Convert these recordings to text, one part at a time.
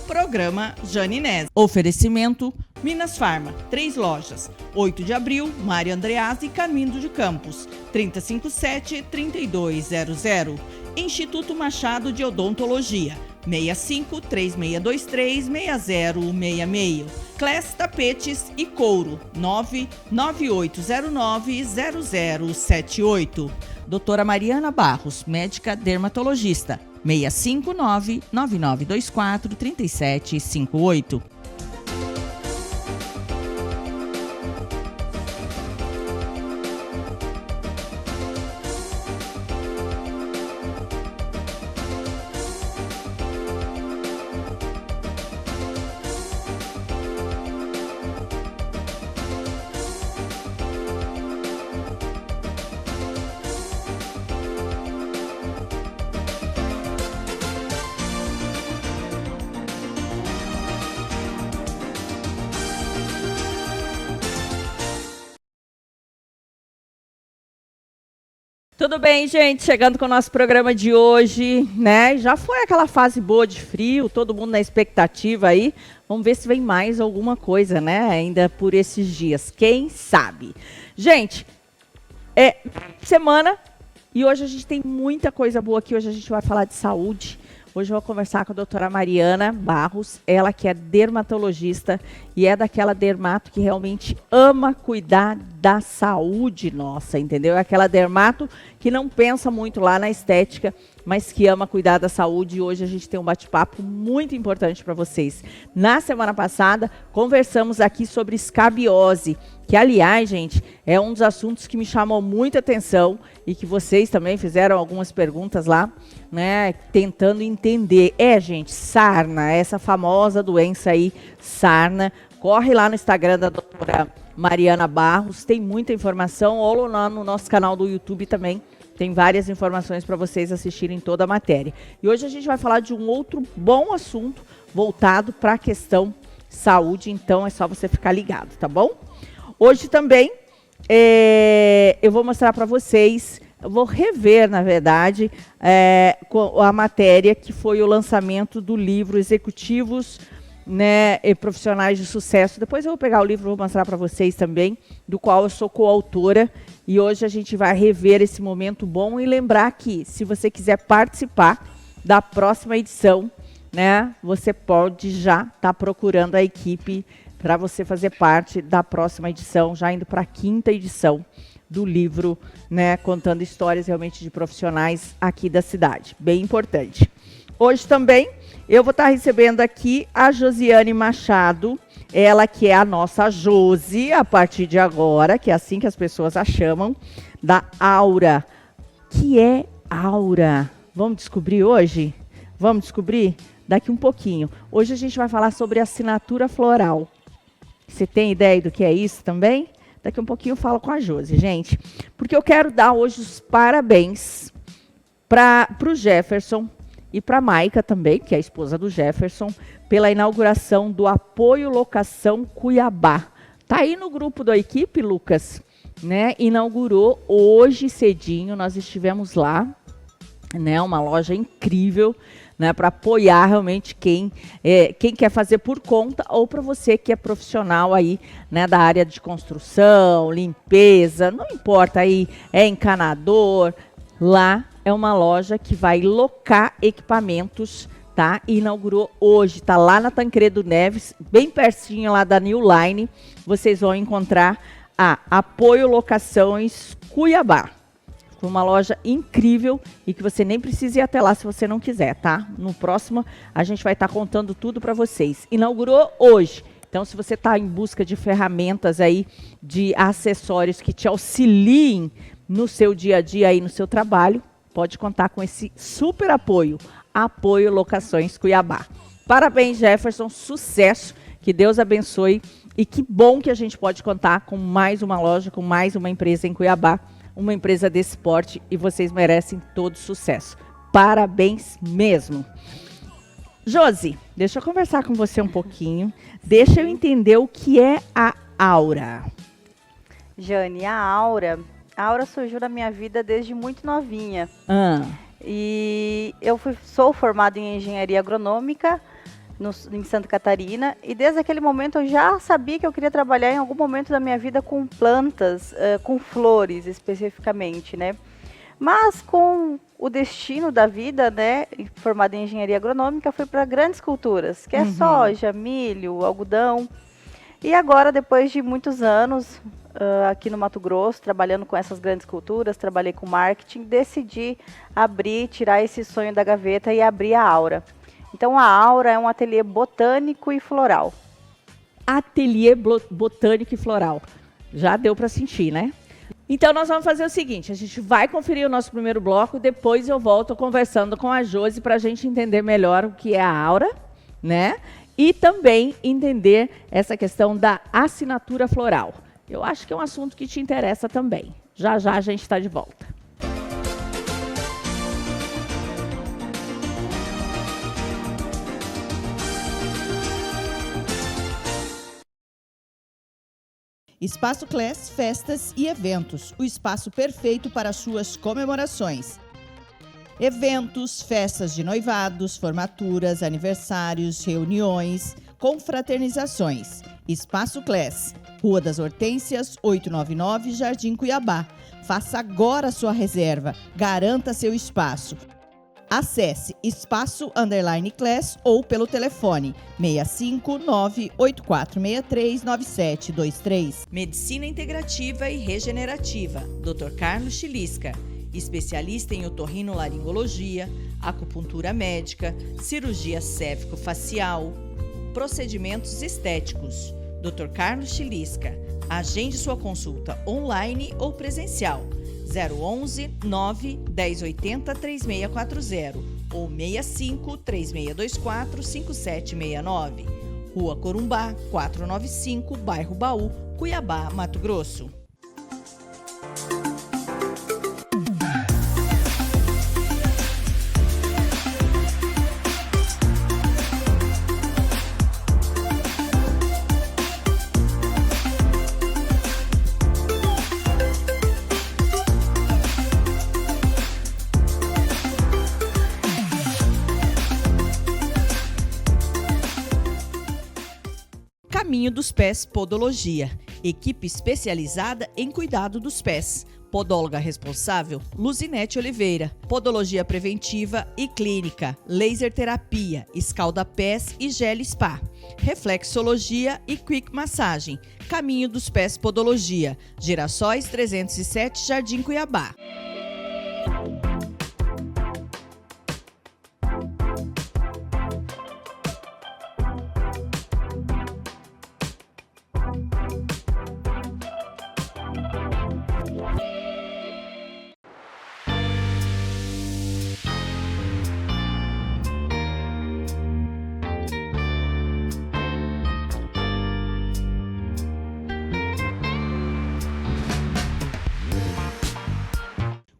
Programa Janinés. Oferecimento Minas Farma, 3 lojas. 8 de abril, Mário Andreazzi, Carmindo de Campos. 3057-3200. Instituto Machado de Odontologia. 65-3623-6066. Clés Tapetes e Couro. 99809-0078. Doutora Mariana Barros, médica dermatologista. 659-9924-3758. Tudo bem, gente? Chegando com o nosso programa de hoje, né? Já foi aquela fase boa de frio, todo mundo na expectativa aí. Vamos ver se vem mais alguma coisa, né? Ainda por esses dias, quem sabe? Gente, é semana e hoje a gente tem muita coisa boa aqui. Hoje a gente vai falar de saúde. Hoje eu vou conversar com a doutora Mariana Barros, ela que é dermatologista e é daquela dermato que realmente ama cuidar da saúde nossa, entendeu? É aquela dermato que não pensa muito lá na estética, mas que ama cuidar da saúde. E hoje a gente tem um bate-papo muito importante para vocês. Na semana passada, conversamos aqui sobre escabiose, que, aliás, gente, é um dos assuntos que me chamou muita atenção e que vocês também fizeram algumas perguntas lá, né, tentando entender. Gente, sarna, essa famosa doença aí, sarna. Corre lá no Instagram da doutora Mariana Barros, tem muita informação, ou lá no nosso canal do YouTube também. Tem várias informações para vocês assistirem toda a matéria. E hoje a gente vai falar de um outro bom assunto voltado para a questão saúde, então é só você ficar ligado, tá bom? Hoje também eu vou mostrar para vocês, eu vou rever, na verdade, a matéria que foi o lançamento do livro Executivos, né, e Profissionais de Sucesso. Depois eu vou pegar o livro e vou mostrar para vocês também, do qual eu sou coautora. E hoje a gente vai rever esse momento bom e lembrar que, se você quiser participar da próxima edição, né, você pode já estar procurando a equipe para você fazer parte da próxima edição, já indo para a 5ª edição do livro, né, contando histórias realmente de profissionais aqui da cidade. Bem importante. Hoje também eu vou estar recebendo aqui a Josiane Machado, ela que é a nossa Josi, a partir de agora, que é assim que as pessoas a chamam, da Aura. Que é Aura? Vamos descobrir hoje? Vamos descobrir daqui um pouquinho. Hoje a gente vai falar sobre assinatura floral. Você tem ideia do que é isso também? Daqui um pouquinho eu falo com a Josi, gente. Porque eu quero dar hoje os parabéns para o Jefferson e para a Maica também, que é a esposa do Jefferson, pela inauguração do Apoio Locação Cuiabá. Tá aí no grupo da equipe, Lucas, né? Inaugurou hoje cedinho, nós estivemos lá, né? Uma loja incrível, né? Para apoiar realmente quem quer fazer por conta ou para você que é profissional aí, né? Da área de construção, limpeza, não importa aí, é encanador, lá é uma loja que vai locar equipamentos, tá? E inaugurou hoje, tá lá na Tancredo Neves, bem pertinho lá da New Line. Vocês vão encontrar a Apoio Locações Cuiabá. Uma loja incrível e que você nem precisa ir até lá se você não quiser, tá? No próximo a gente vai estar contando tudo para vocês. Inaugurou hoje. Então, se você está em busca de ferramentas aí, de acessórios que te auxiliem no seu dia a dia aí, no seu trabalho, pode contar com esse super apoio. Apoio Locações Cuiabá. Parabéns, Jefferson. Sucesso. Que Deus abençoe. E que bom que a gente pode contar com mais uma loja, com mais uma empresa em Cuiabá. Uma empresa desse porte e vocês merecem todo sucesso. Parabéns mesmo. Josi, deixa eu conversar com você um pouquinho. Deixa eu entender o que é a Aura. Jane, a Aura surgiu na minha vida desde muito novinha. E eu sou formada em engenharia agronômica, em Santa Catarina, e desde aquele momento eu já sabia que eu queria trabalhar em algum momento da minha vida com plantas, com flores especificamente, né? Mas com o destino da vida, né, formada em engenharia agronômica, fui para grandes culturas, que é soja, milho, algodão. E agora, depois de muitos anos aqui no Mato Grosso, trabalhando com essas grandes culturas, trabalhei com marketing, decidi tirar esse sonho da gaveta e abrir a Aura. Então, a Aura é um ateliê botânico e floral. Ateliê botânico e floral. Já deu para sentir, né? Então, nós vamos fazer o seguinte, a gente vai conferir o nosso primeiro bloco, depois eu volto conversando com a Josi para a gente entender melhor o que é a Aura, né? E também entender essa questão da assinatura floral. Eu acho que é um assunto que te interessa também. Já já a gente está de volta. Espaço Class, festas e eventos. O espaço perfeito para suas comemorações. Eventos, festas de noivados, formaturas, aniversários, reuniões, confraternizações. Espaço Class, Rua das Hortênsias, 899, Jardim Cuiabá. Faça agora a sua reserva. Garanta seu espaço. Acesse espaço_class ou pelo telefone 659-8463-9723. Medicina Integrativa e Regenerativa, Dr. Carlos Chilisca, especialista em otorrinolaringologia, acupuntura médica, cirurgia cérvico-facial, procedimentos estéticos. Dr. Carlos Chilisca, agende sua consulta online ou presencial. 011 9 1080 3640 ou 65 3624 5769. Rua Corumbá, 495, Bairro Baú, Cuiabá, Mato Grosso. Caminho dos Pés Podologia, equipe especializada em cuidado dos pés. Podóloga responsável, Luzinete Oliveira. Podologia preventiva e clínica, laser terapia, escalda-pés e gel spa. Reflexologia e quick massagem. Caminho dos Pés Podologia, Girassóis 307, Jardim Cuiabá.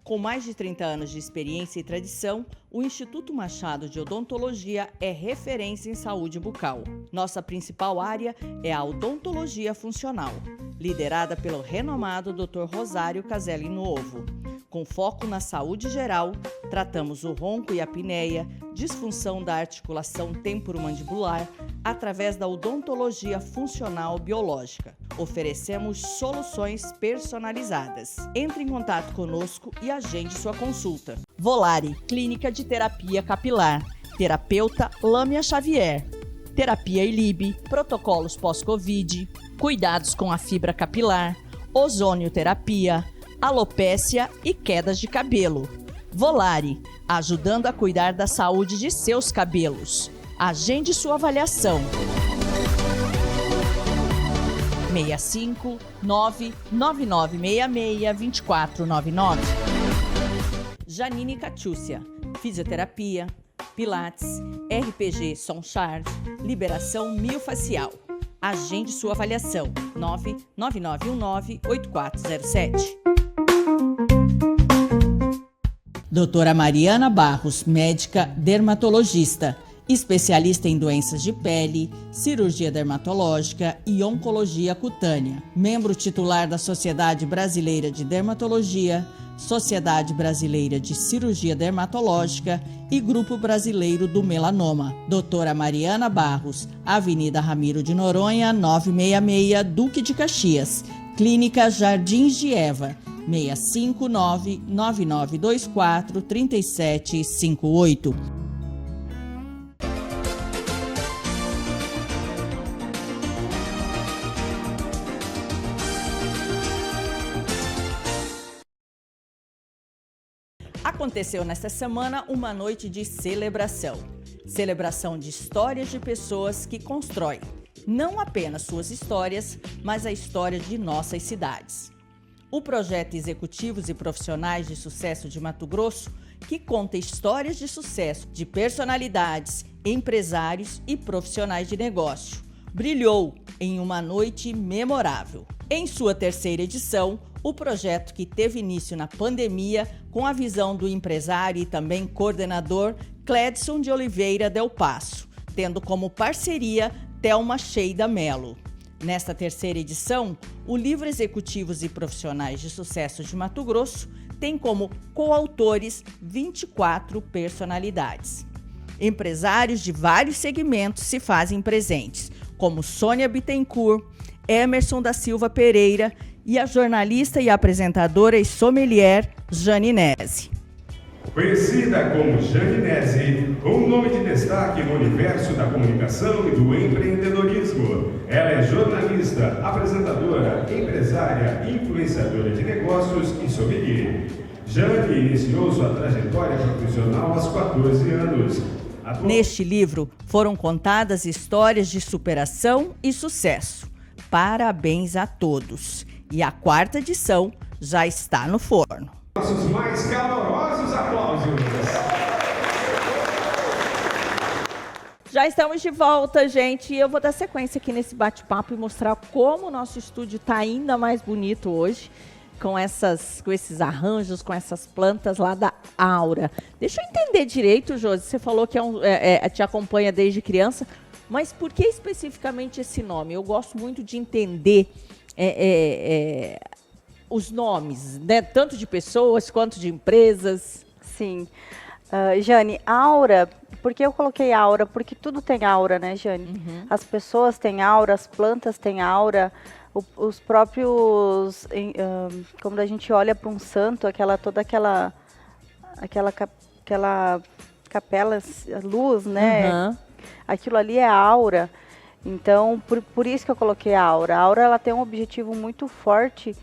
Com mais de 30 anos de experiência e tradição, o Instituto Machado de Odontologia é referência em saúde bucal. Nossa principal área é a odontologia funcional, liderada pelo renomado Dr. Rosário Caselli Novo. Com foco na saúde geral, tratamos o ronco e a apneia, disfunção da articulação temporomandibular, através da odontologia funcional biológica. Oferecemos soluções personalizadas. Entre em contato conosco e agende sua consulta. Volare, Clínica de Terapia Capilar. Terapeuta Lâmia Xavier. Terapia ILIB, protocolos pós-Covid, cuidados com a fibra capilar, ozonioterapia, alopécia e quedas de cabelo. Volare, ajudando a cuidar da saúde de seus cabelos. Agende sua avaliação. 65 99966 2499. Janine Catiúcia, fisioterapia, pilates, RPG Sonchard, liberação miofacial. Agende sua avaliação. 99919-8407. Doutora Mariana Barros, médica dermatologista, especialista em doenças de pele, cirurgia dermatológica e oncologia cutânea. Membro titular da Sociedade Brasileira de Dermatologia, Sociedade Brasileira de Cirurgia Dermatológica e Grupo Brasileiro do Melanoma. Doutora Mariana Barros, Avenida Ramiro de Noronha, 966, Duque de Caxias. Clínica Jardins de Eva, 659-9924-3758. Aconteceu nesta semana uma noite de celebração. Celebração de histórias de pessoas que constroem não apenas suas histórias, mas a história de nossas cidades. O projeto Executivos e Profissionais de Sucesso de Mato Grosso, que conta histórias de sucesso de personalidades, empresários e profissionais de negócio, brilhou em uma noite memorável. Em sua terceira edição, o projeto, que teve início na pandemia, com a visão do empresário e também coordenador Cledson de Oliveira Del Passo, tendo como parceria Thelma Sheida Mello. Nesta terceira edição, o livro Executivos e Profissionais de Sucesso de Mato Grosso tem como coautores 24 personalidades. Empresários de vários segmentos se fazem presentes, como Sônia Bittencourt, Emerson da Silva Pereira e a jornalista e apresentadora e sommelier Jane Nese. Conhecida como Jane Nese, um nome de destaque no universo da comunicação e do empreendedorismo. Ela é jornalista, apresentadora, empresária, influenciadora de negócios e sommelier. Jane iniciou sua trajetória profissional aos 14 anos. Neste livro foram contadas histórias de superação e sucesso. Parabéns a todos! E a quarta edição já está no forno. Nossos mais calorosos aplausos! Já estamos de volta, gente, e eu vou dar sequência aqui nesse bate-papo e mostrar como o nosso estúdio está ainda mais bonito hoje, com esses arranjos, com essas plantas lá da Aura. Deixa eu entender direito, Josi, você falou que te acompanha desde criança, mas por que especificamente esse nome? Eu gosto muito de entender os nomes, né? Tanto de pessoas quanto de empresas. Sim. Jane, aura, por que eu coloquei aura? Porque tudo tem aura, né, Jane? Uhum. As pessoas têm aura, as plantas têm aura, os próprios, quando a gente olha para um santo, aquela capela, luz, né? Uhum. Aquilo ali é aura. Então, por isso que eu coloquei a aura. A aura, ela tem um objetivo muito forte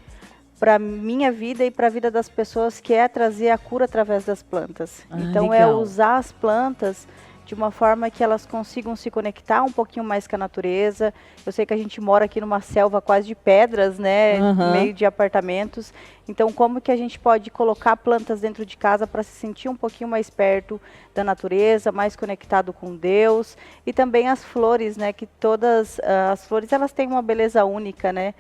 para minha vida e para a vida das pessoas, que é trazer a cura através das plantas. Então, legal. é usar as plantas de uma forma que elas consigam se conectar um pouquinho mais com a natureza. Eu sei que a gente mora aqui numa selva quase de pedras, né, Uhum. meio de apartamentos. Então, como que a gente pode colocar plantas dentro de casa para se sentir um pouquinho mais perto da natureza, mais conectado com Deus? E também as flores, né, que todas as flores, elas têm uma beleza única, né?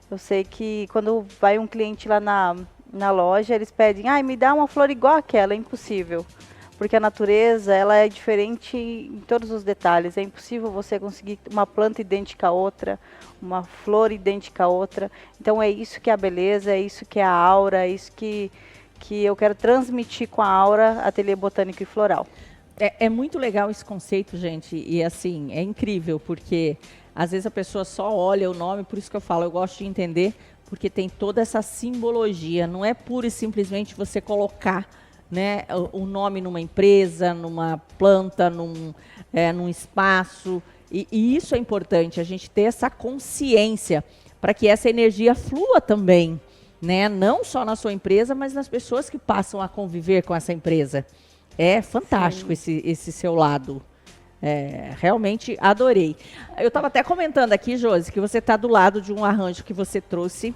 Eu sei que quando vai um cliente lá na loja, eles pedem, me dá uma flor igual àquela. É impossível. Porque a natureza, ela é diferente em todos os detalhes. É impossível você conseguir uma planta idêntica a outra, uma flor idêntica a outra. Então é isso que é a beleza, é isso que é a aura, é isso que eu quero transmitir com a Aura Ateliê Botânico e Floral. É muito legal esse conceito, gente, e assim, é incrível, porque às vezes a pessoa só olha o nome, por isso que eu falo, eu gosto de entender, porque tem toda essa simbologia, não é pura e simplesmente você colocar, né, o nome numa empresa, numa planta, num espaço, e isso é importante, a gente ter essa consciência para que essa energia flua também, né, não só na sua empresa, mas nas pessoas que passam a conviver com essa empresa. É fantástico esse seu lado. Realmente adorei. Eu estava até comentando aqui, Josi, que você está do lado de um arranjo que você trouxe,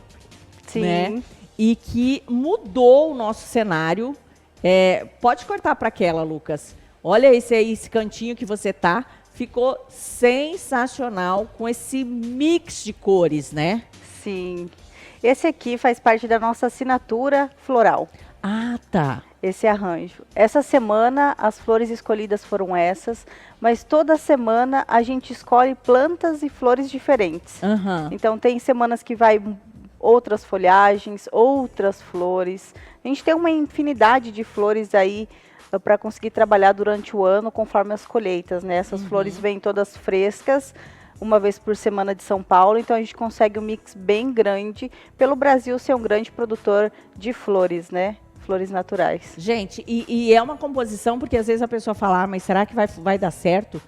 Sim. né, e que mudou o nosso cenário. Pode cortar para aquela, Lucas. Olha esse cantinho que você tá. Ficou sensacional com esse mix de cores, né? Sim. Esse aqui faz parte da nossa assinatura floral. Ah, tá. Esse arranjo. Essa semana as flores escolhidas foram essas, mas toda semana a gente escolhe plantas e flores diferentes. Uhum. Então tem semanas que vai outras folhagens, outras flores. A gente tem uma infinidade de flores aí para conseguir trabalhar durante o ano conforme as colheitas, né? Essas flores vêm todas frescas, uma vez por semana de São Paulo, então a gente consegue um mix bem grande, pelo Brasil ser um grande produtor de flores, né? Flores naturais. Gente, e é uma composição, porque às vezes a pessoa fala, mas será que vai dar certo?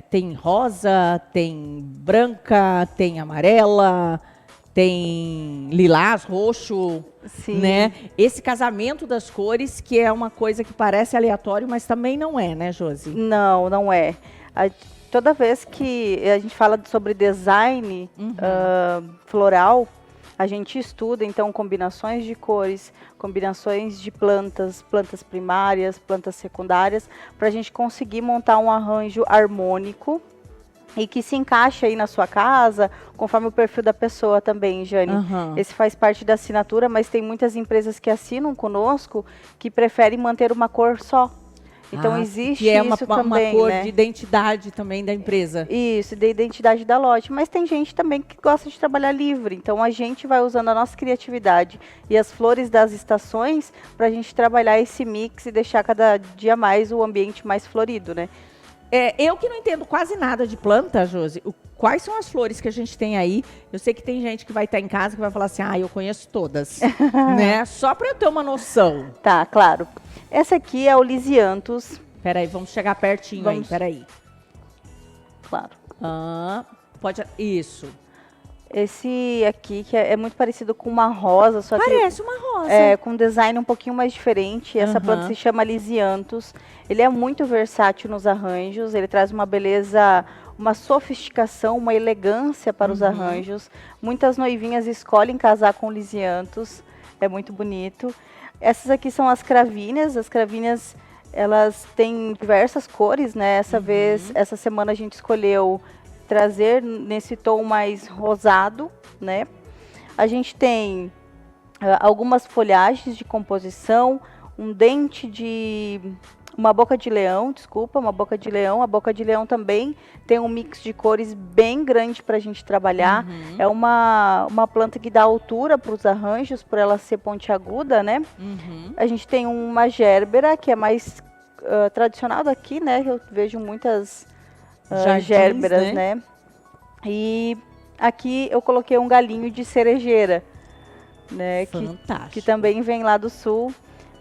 Tem rosa, tem branca, tem amarela, tem lilás, roxo, Sim. né? Esse casamento das cores, que é uma coisa que parece aleatório, mas também não é, né, Josi? Não, não é. Toda vez que a gente fala sobre design floral, a gente estuda, então, combinações de cores, combinações de plantas primárias, plantas secundárias, para a gente conseguir montar um arranjo harmônico e que se encaixe aí na sua casa, conforme o perfil da pessoa também, Jane. Esse faz parte da assinatura, mas tem muitas empresas que assinam conosco que preferem manter uma cor só. Então, existe que é isso também, uma cor né? de identidade também da empresa. Isso, da identidade da loja. Mas tem gente também que gosta de trabalhar livre. Então, a gente vai usando a nossa criatividade e as flores das estações para a gente trabalhar esse mix e deixar cada dia mais o ambiente mais florido, né? Eu que não entendo quase nada de planta, Josi, quais são as flores que a gente tem aí? Eu sei que tem gente que vai estar em casa que vai falar assim, eu conheço todas, né? Só para eu ter uma noção. Tá, claro. Essa aqui é o Lisianthus. Peraí, vamos chegar pertinho aí, peraí. Claro. Isso. Esse aqui, que é muito parecido com uma rosa, só que Parece uma rosa. com um design um pouquinho mais diferente. Essa planta se chama Lisianthus. Ele é muito versátil nos arranjos, ele traz uma beleza, uma sofisticação, uma elegância para os arranjos. Muitas noivinhas escolhem casar com Lisianthus, é muito bonito. Essas aqui são as cravíneas. As cravíneas, elas têm diversas cores, né? Essa semana a gente escolheu trazer nesse tom mais rosado, né? A gente tem algumas folhagens de composição, uma boca de leão, uma boca de leão. A boca de leão também tem um mix de cores bem grande para a gente trabalhar. É uma planta que dá altura para os arranjos, por ela ser pontiaguda, né? A gente tem uma gérbera, que é mais tradicional daqui, né? Eu vejo muitas gérberas, né? E aqui eu coloquei um galinho de cerejeira, né? Fantástico. Que também vem lá do sul,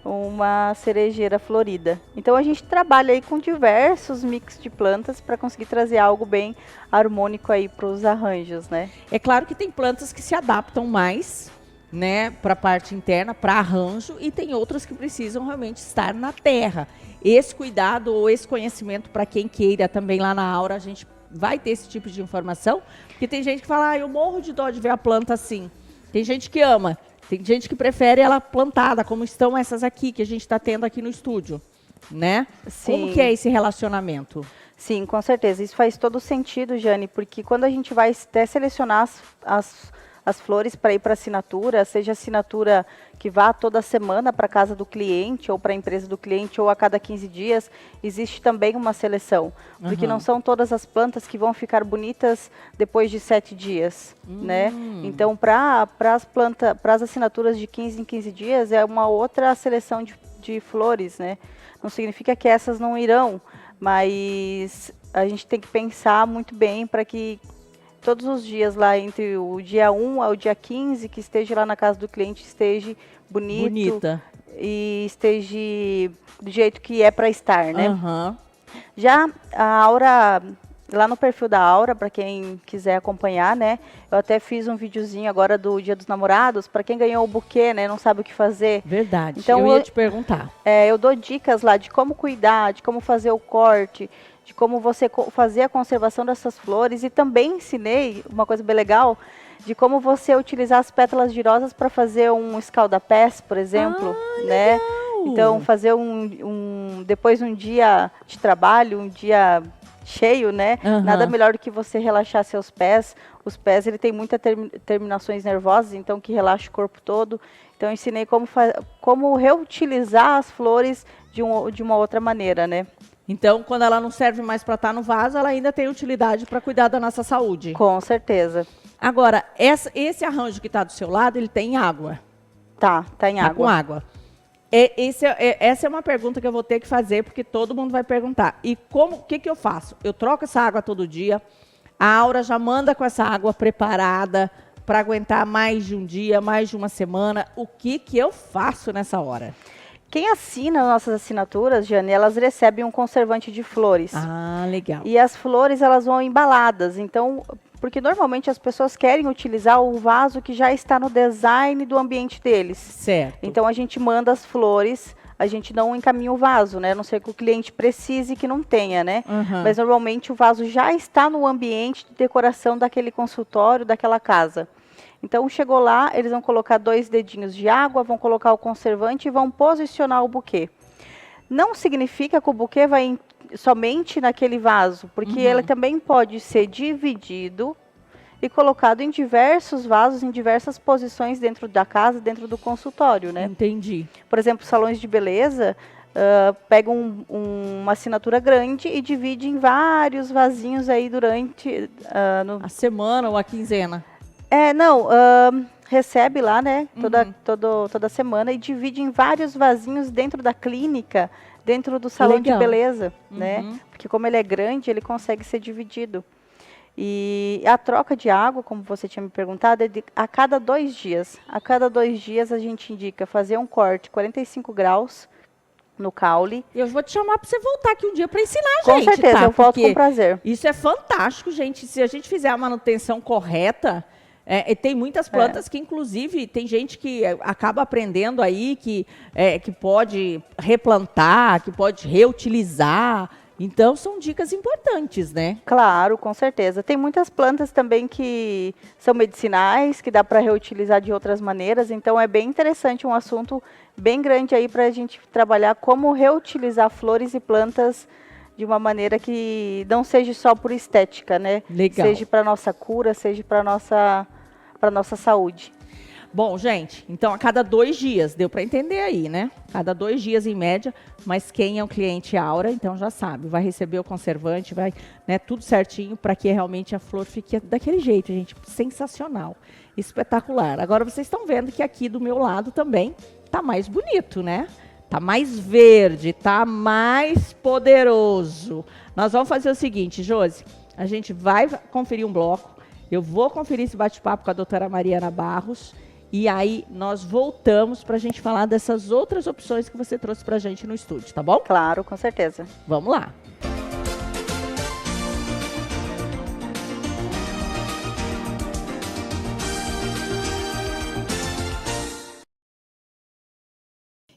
uma cerejeira florida. Então a gente trabalha aí com diversos mix de plantas para conseguir trazer algo bem harmônico aí para os arranjos, né? É claro que tem plantas que se adaptam mais, né, para a parte interna, para arranjo, e tem outras que precisam realmente estar na terra. Esse cuidado ou esse conhecimento, para quem queira também lá na Aura, a gente vai ter esse tipo de informação, porque tem gente que fala, eu morro de dó de ver a planta assim. Tem gente que ama, tem gente que prefere ela plantada, como estão essas aqui, que a gente está tendo aqui no estúdio, né? Sim. Como que é esse relacionamento? Sim, com certeza. Isso faz todo sentido, Jane, porque quando a gente vai até selecionar as flores para ir para assinatura, seja assinatura que vá toda semana para a casa do cliente, ou para a empresa do cliente, ou a cada 15 dias, existe também uma seleção. Porque não são todas as plantas que vão ficar bonitas depois de 7 dias, né? Então, para as assinaturas de 15 em 15 dias, é uma outra seleção de flores, né? Não significa que essas não irão, mas a gente tem que pensar muito bem para que todos os dias lá, entre o dia 1 ao dia 15, que esteja lá na casa do cliente, esteja bonita e esteja do jeito que é para estar, né? Já a Aura, lá no perfil da Aura, para quem quiser acompanhar, né? Eu até fiz um videozinho agora do Dia dos Namorados, para quem ganhou o buquê, né? Não sabe o que fazer. Verdade, então, eu ia te perguntar. Eu dou dicas lá de como cuidar, de como fazer o corte, de como você fazer a conservação dessas flores, e também ensinei uma coisa bem legal, de como você utilizar as pétalas de rosas para fazer um escaldapés, por exemplo, né? Então, fazer depois um dia de trabalho, um dia cheio, né? Nada melhor do que você relaxar seus pés. Os pés, ele tem muitas terminações nervosas, então que relaxa o corpo todo. Então, eu ensinei como reutilizar as flores de uma outra maneira, né? Então, quando ela não serve mais para estar no vaso, ela ainda tem utilidade para cuidar da nossa saúde. Com certeza. Agora, esse arranjo que está do seu lado, ele tem água? Tá em Tá água. com água. Essa é uma pergunta que eu vou ter que fazer, porque todo mundo vai perguntar. E o que eu faço? Eu troco essa água todo dia, a Aura já manda com essa água preparada para aguentar mais de um dia, mais de uma semana. O que eu faço nessa hora? Quem assina nossas assinaturas, Jane, elas recebem um conservante de flores. Ah, legal. E as flores, elas vão embaladas. Então, porque normalmente as pessoas querem utilizar o vaso que já está no design do ambiente deles. Certo. Então, a gente manda as flores, a gente não encaminha o vaso, né? A não ser que o cliente precise que não tenha, né? Uhum. Mas, normalmente, o vaso já está no ambiente de decoração daquele consultório, daquela casa. Então, chegou lá, eles vão colocar 2 dedinhos de água, vão colocar o conservante e vão posicionar o buquê. Não significa que o buquê vai somente naquele vaso, porque ele também pode ser dividido e colocado em diversos vasos, em diversas posições dentro da casa, dentro do consultório, né? Entendi. Por exemplo, salões de beleza, pegam uma assinatura grande e divide em vários vasinhos aí durante... A semana ou a quinzena? Recebe lá, né, toda semana e divide em vários vasinhos dentro da clínica, dentro do salão de beleza, né? Porque como ele é grande, ele consegue ser dividido. E a troca de água, como você tinha me perguntado, é a cada 2 dias. A cada 2 dias a gente indica fazer um corte 45 graus no caule. Eu vou te chamar para você voltar aqui um dia para ensinar a Com gente, certeza, tá? eu volto Porque com prazer. Isso é fantástico, gente. Se a gente fizer a manutenção correta, tem muitas plantas que, inclusive, tem gente que acaba aprendendo aí que pode replantar, que pode reutilizar. Então, são dicas importantes, né? Claro, com certeza. Tem muitas plantas também que são medicinais, que dá para reutilizar de outras maneiras. Então, é bem interessante, um assunto bem grande aí para a gente trabalhar como reutilizar flores e plantas de uma maneira que não seja só por estética, né? Legal. Seja para nossa cura, seja para nossa saúde. Bom, gente, então a cada 2 dias, deu para entender aí, né? Cada 2 dias em média, mas quem é um cliente Aura, então já sabe, vai receber o conservante, vai, né, tudo certinho para que realmente a flor fique daquele jeito, gente, sensacional, espetacular. Agora vocês estão vendo que aqui do meu lado também tá mais bonito, né? Tá mais verde, tá mais poderoso. Nós vamos fazer o seguinte, Josi, a gente vai conferir um bloco, eu vou conferir esse bate-papo com a doutora Mariana Barros, e aí nós voltamos para a gente falar dessas outras opções que você trouxe para a gente no estúdio, tá bom? Claro, com certeza. Vamos lá.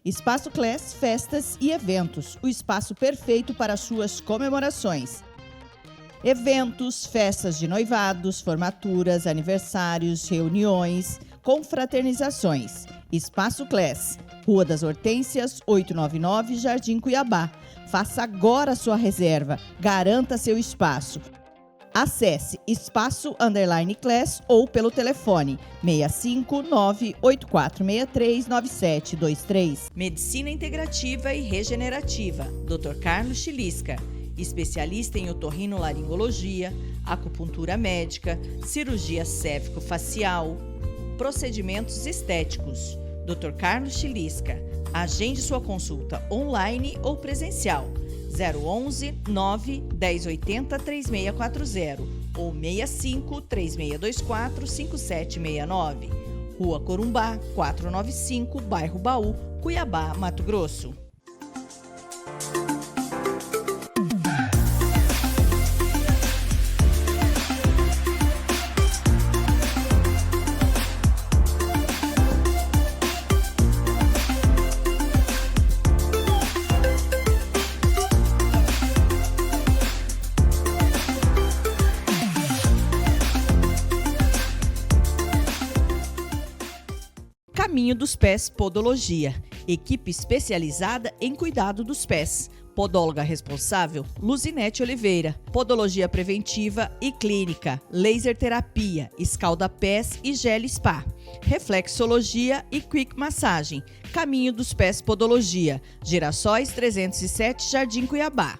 Espaço Class, festas e eventos. O espaço perfeito para suas comemorações. Eventos, festas de noivados, formaturas, aniversários, reuniões, confraternizações. Espaço Class, Rua das Hortênsias, 899, Jardim Cuiabá. Faça agora a sua reserva. Garanta seu espaço. Acesse espaço_class ou pelo telefone 659-8463-9723. Medicina Integrativa e Regenerativa, Dr. Carlos Chilisca, especialista em otorrinolaringologia, acupuntura médica, cirurgia cévico-facial, procedimentos estéticos. Dr. Carlos Chilisca. Agende sua consulta online ou presencial. 011 9 1080 3640 ou 65 3624 5769. Rua Corumbá, 495, Bairro Baú, Cuiabá, Mato Grosso. Caminho dos Pés Podologia, equipe especializada em cuidado dos pés. Podóloga responsável, Luzinete Oliveira. Podologia preventiva e clínica, laser terapia, escalda-pés e gel spa. Reflexologia e quick massagem. Caminho dos Pés Podologia, Girassóis 307, Jardim Cuiabá.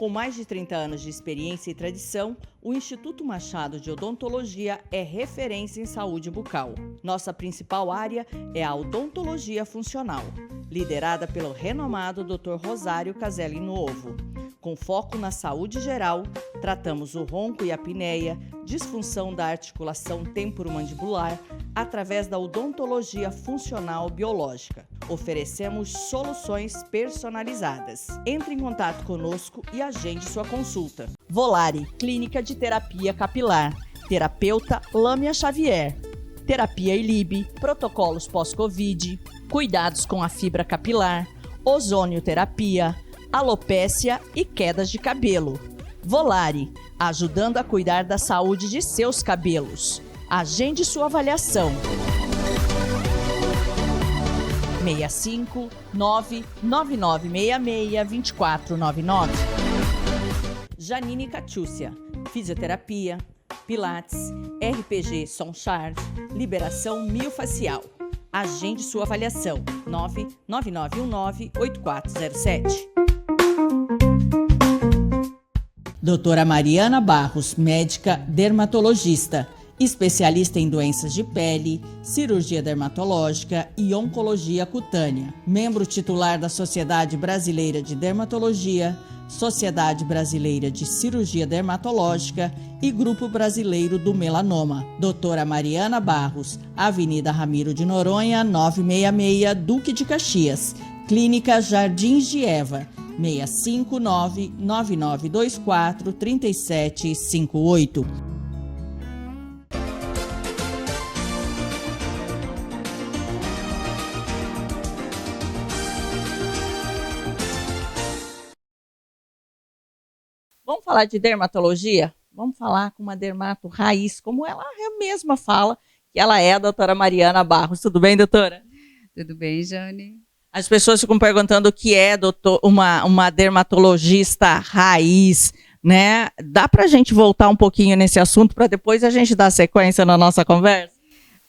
Com mais de 30 anos de experiência e tradição, o Instituto Machado de Odontologia é referência em saúde bucal. Nossa principal área é a odontologia funcional, liderada pelo renomado Dr. Rosário Caselli Novo. Com foco na saúde geral, tratamos o ronco e a apneia, disfunção da articulação temporomandibular, através da odontologia funcional biológica. Oferecemos soluções personalizadas. Entre em contato conosco e agende sua consulta. Volare, Clínica de Terapia Capilar. Terapeuta Lâmia Xavier. Terapia ILIB, protocolos pós-Covid, cuidados com a fibra capilar, ozonioterapia, alopécia e quedas de cabelo. Volare, ajudando a cuidar da saúde de seus cabelos. Agende sua avaliação. 65 99966 2499. Janine Catiúcia, fisioterapia, pilates, RPG Sonchart, liberação miofacial. Agende sua avaliação. 99919-8407. Doutora Mariana Barros, médica dermatologista, especialista em doenças de pele, cirurgia dermatológica e oncologia cutânea. Membro titular da Sociedade Brasileira de Dermatologia, Sociedade Brasileira de Cirurgia Dermatológica e Grupo Brasileiro do Melanoma. Doutora Mariana Barros, Avenida Ramiro de Noronha, 966, Duque de Caxias. Clínica Jardins de Eva, 659-9924-3758. Vamos falar de dermatologia? Vamos falar com uma dermato raiz, como ela mesma fala, que ela é a doutora Mariana Barros. Tudo bem, doutora? Tudo bem, Jane? As pessoas ficam perguntando o que é uma dermatologista raiz, né? Dá pra gente voltar um pouquinho nesse assunto para depois a gente dar sequência na nossa conversa?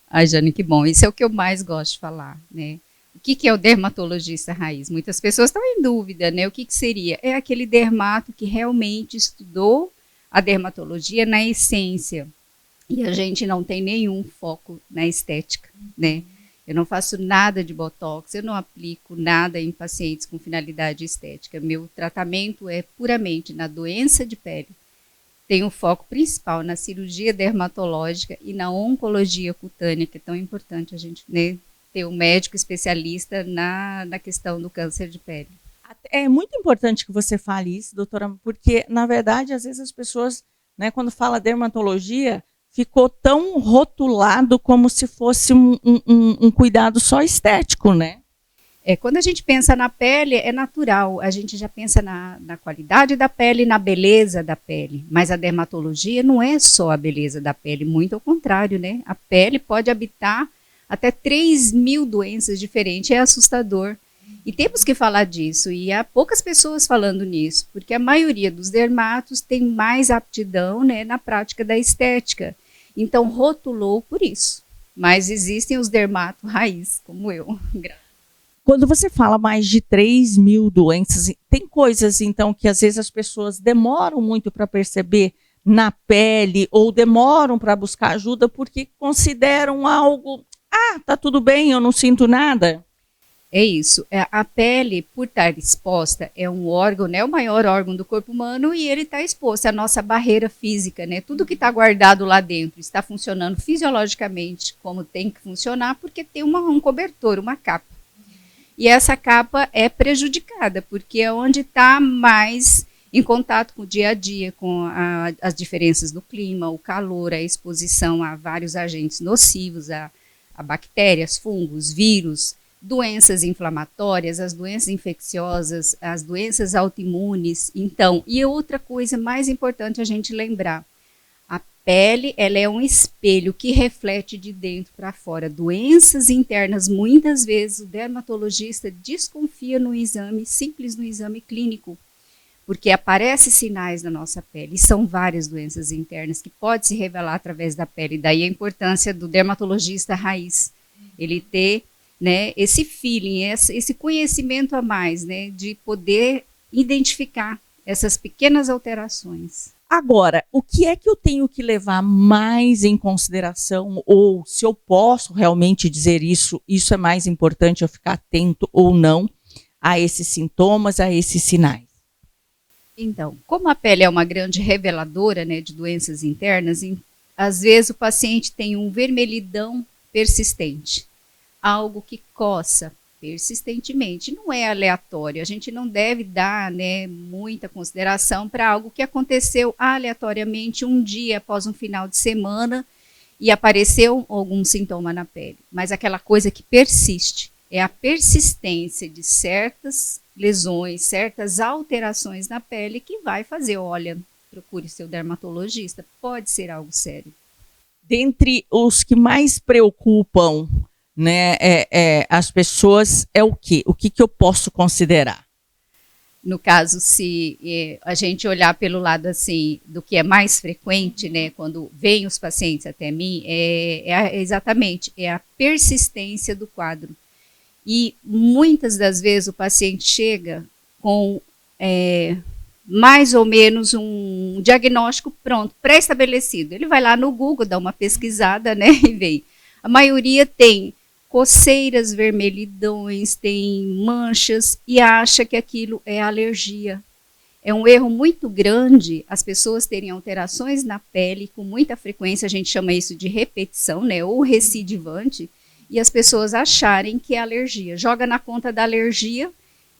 Ai, Jane, que bom. Isso é o que eu mais gosto de falar, né? O que é o dermatologista raiz? Muitas pessoas estão em dúvida, né? O que seria? É aquele dermato que realmente estudou a dermatologia na essência. E a gente não tem nenhum foco na estética, né? Eu não faço nada de botox, eu não aplico nada em pacientes com finalidade estética. Meu tratamento é puramente na doença de pele. Tenho foco principal na cirurgia dermatológica e na oncologia cutânea, que é tão importante a gente, né, ter um médico especialista na questão do câncer de pele. É muito importante que você fale isso, doutora, porque, na verdade, às vezes as pessoas, né, quando fala dermatologia, ficou tão rotulado como se fosse um cuidado só estético, né? Quando a gente pensa na pele, é natural, a gente já pensa na qualidade da pele, na beleza da pele, mas a dermatologia não é só a beleza da pele, muito ao contrário, né? A pele pode habitar até 3.000 doenças diferentes, é assustador. E temos que falar disso, e há poucas pessoas falando nisso, porque a maioria dos dermatos tem mais aptidão, né, na prática da estética. Então, rotulou por isso. Mas existem os dermatos raiz, como eu. Quando você fala mais de 3.000 doenças, tem coisas, então, que às vezes as pessoas demoram muito para perceber na pele ou demoram para buscar ajuda porque consideram algo, tá tudo bem, eu não sinto nada. É isso. A pele, por estar exposta, é um órgão, né, o maior órgão do corpo humano, e ele está exposto à nossa barreira física, né? Tudo que está guardado lá dentro está funcionando fisiologicamente como tem que funcionar, porque tem um cobertor, uma capa. E essa capa é prejudicada, porque é onde está mais em contato com o dia a dia, com as diferenças do clima, o calor, a exposição a vários agentes nocivos, a bactérias, fungos, vírus, doenças inflamatórias, as doenças infecciosas, as doenças autoimunes. Então, e outra coisa mais importante a gente lembrar, a pele, ela é um espelho que reflete de dentro para fora. Doenças internas, muitas vezes o dermatologista desconfia no exame, simples no exame clínico, porque aparecem sinais na nossa pele, e são várias doenças internas que podem se revelar através da pele. Daí a importância do dermatologista raiz, ele ter, né, esse feeling, esse conhecimento a mais, né, de poder identificar Essas pequenas alterações. Agora, o que é que eu tenho que levar mais em consideração, ou se eu posso realmente dizer isso é mais importante eu ficar atento ou não a esses sintomas, a esses sinais? Então, como a pele é uma grande reveladora, né, de doenças internas, às vezes o paciente tem um vermelhidão persistente, algo que coça persistentemente, não é aleatório, a gente não deve dar, né, muita consideração para algo que aconteceu aleatoriamente um dia após um final de semana e apareceu algum sintoma na pele, mas aquela coisa que persiste, é a persistência de certas lesões, certas alterações na pele que vai fazer, olha, procure seu dermatologista, pode ser algo sério. Dentre os que mais preocupam, né, as pessoas, é o quê? O que eu posso considerar? No caso, se a gente olhar pelo lado assim do que é mais frequente, né, quando vêm os pacientes até mim, exatamente a persistência do quadro. E muitas das vezes o paciente chega com mais ou menos um diagnóstico pronto, pré-estabelecido. Ele vai lá no Google, dá uma pesquisada, né, e vê. A maioria tem coceiras, vermelhidões, tem manchas e acha que aquilo é alergia. É um erro muito grande as pessoas terem alterações na pele com muita frequência, a gente chama isso de repetição, né, ou recidivante, e as pessoas acharem que é alergia. Joga na conta da alergia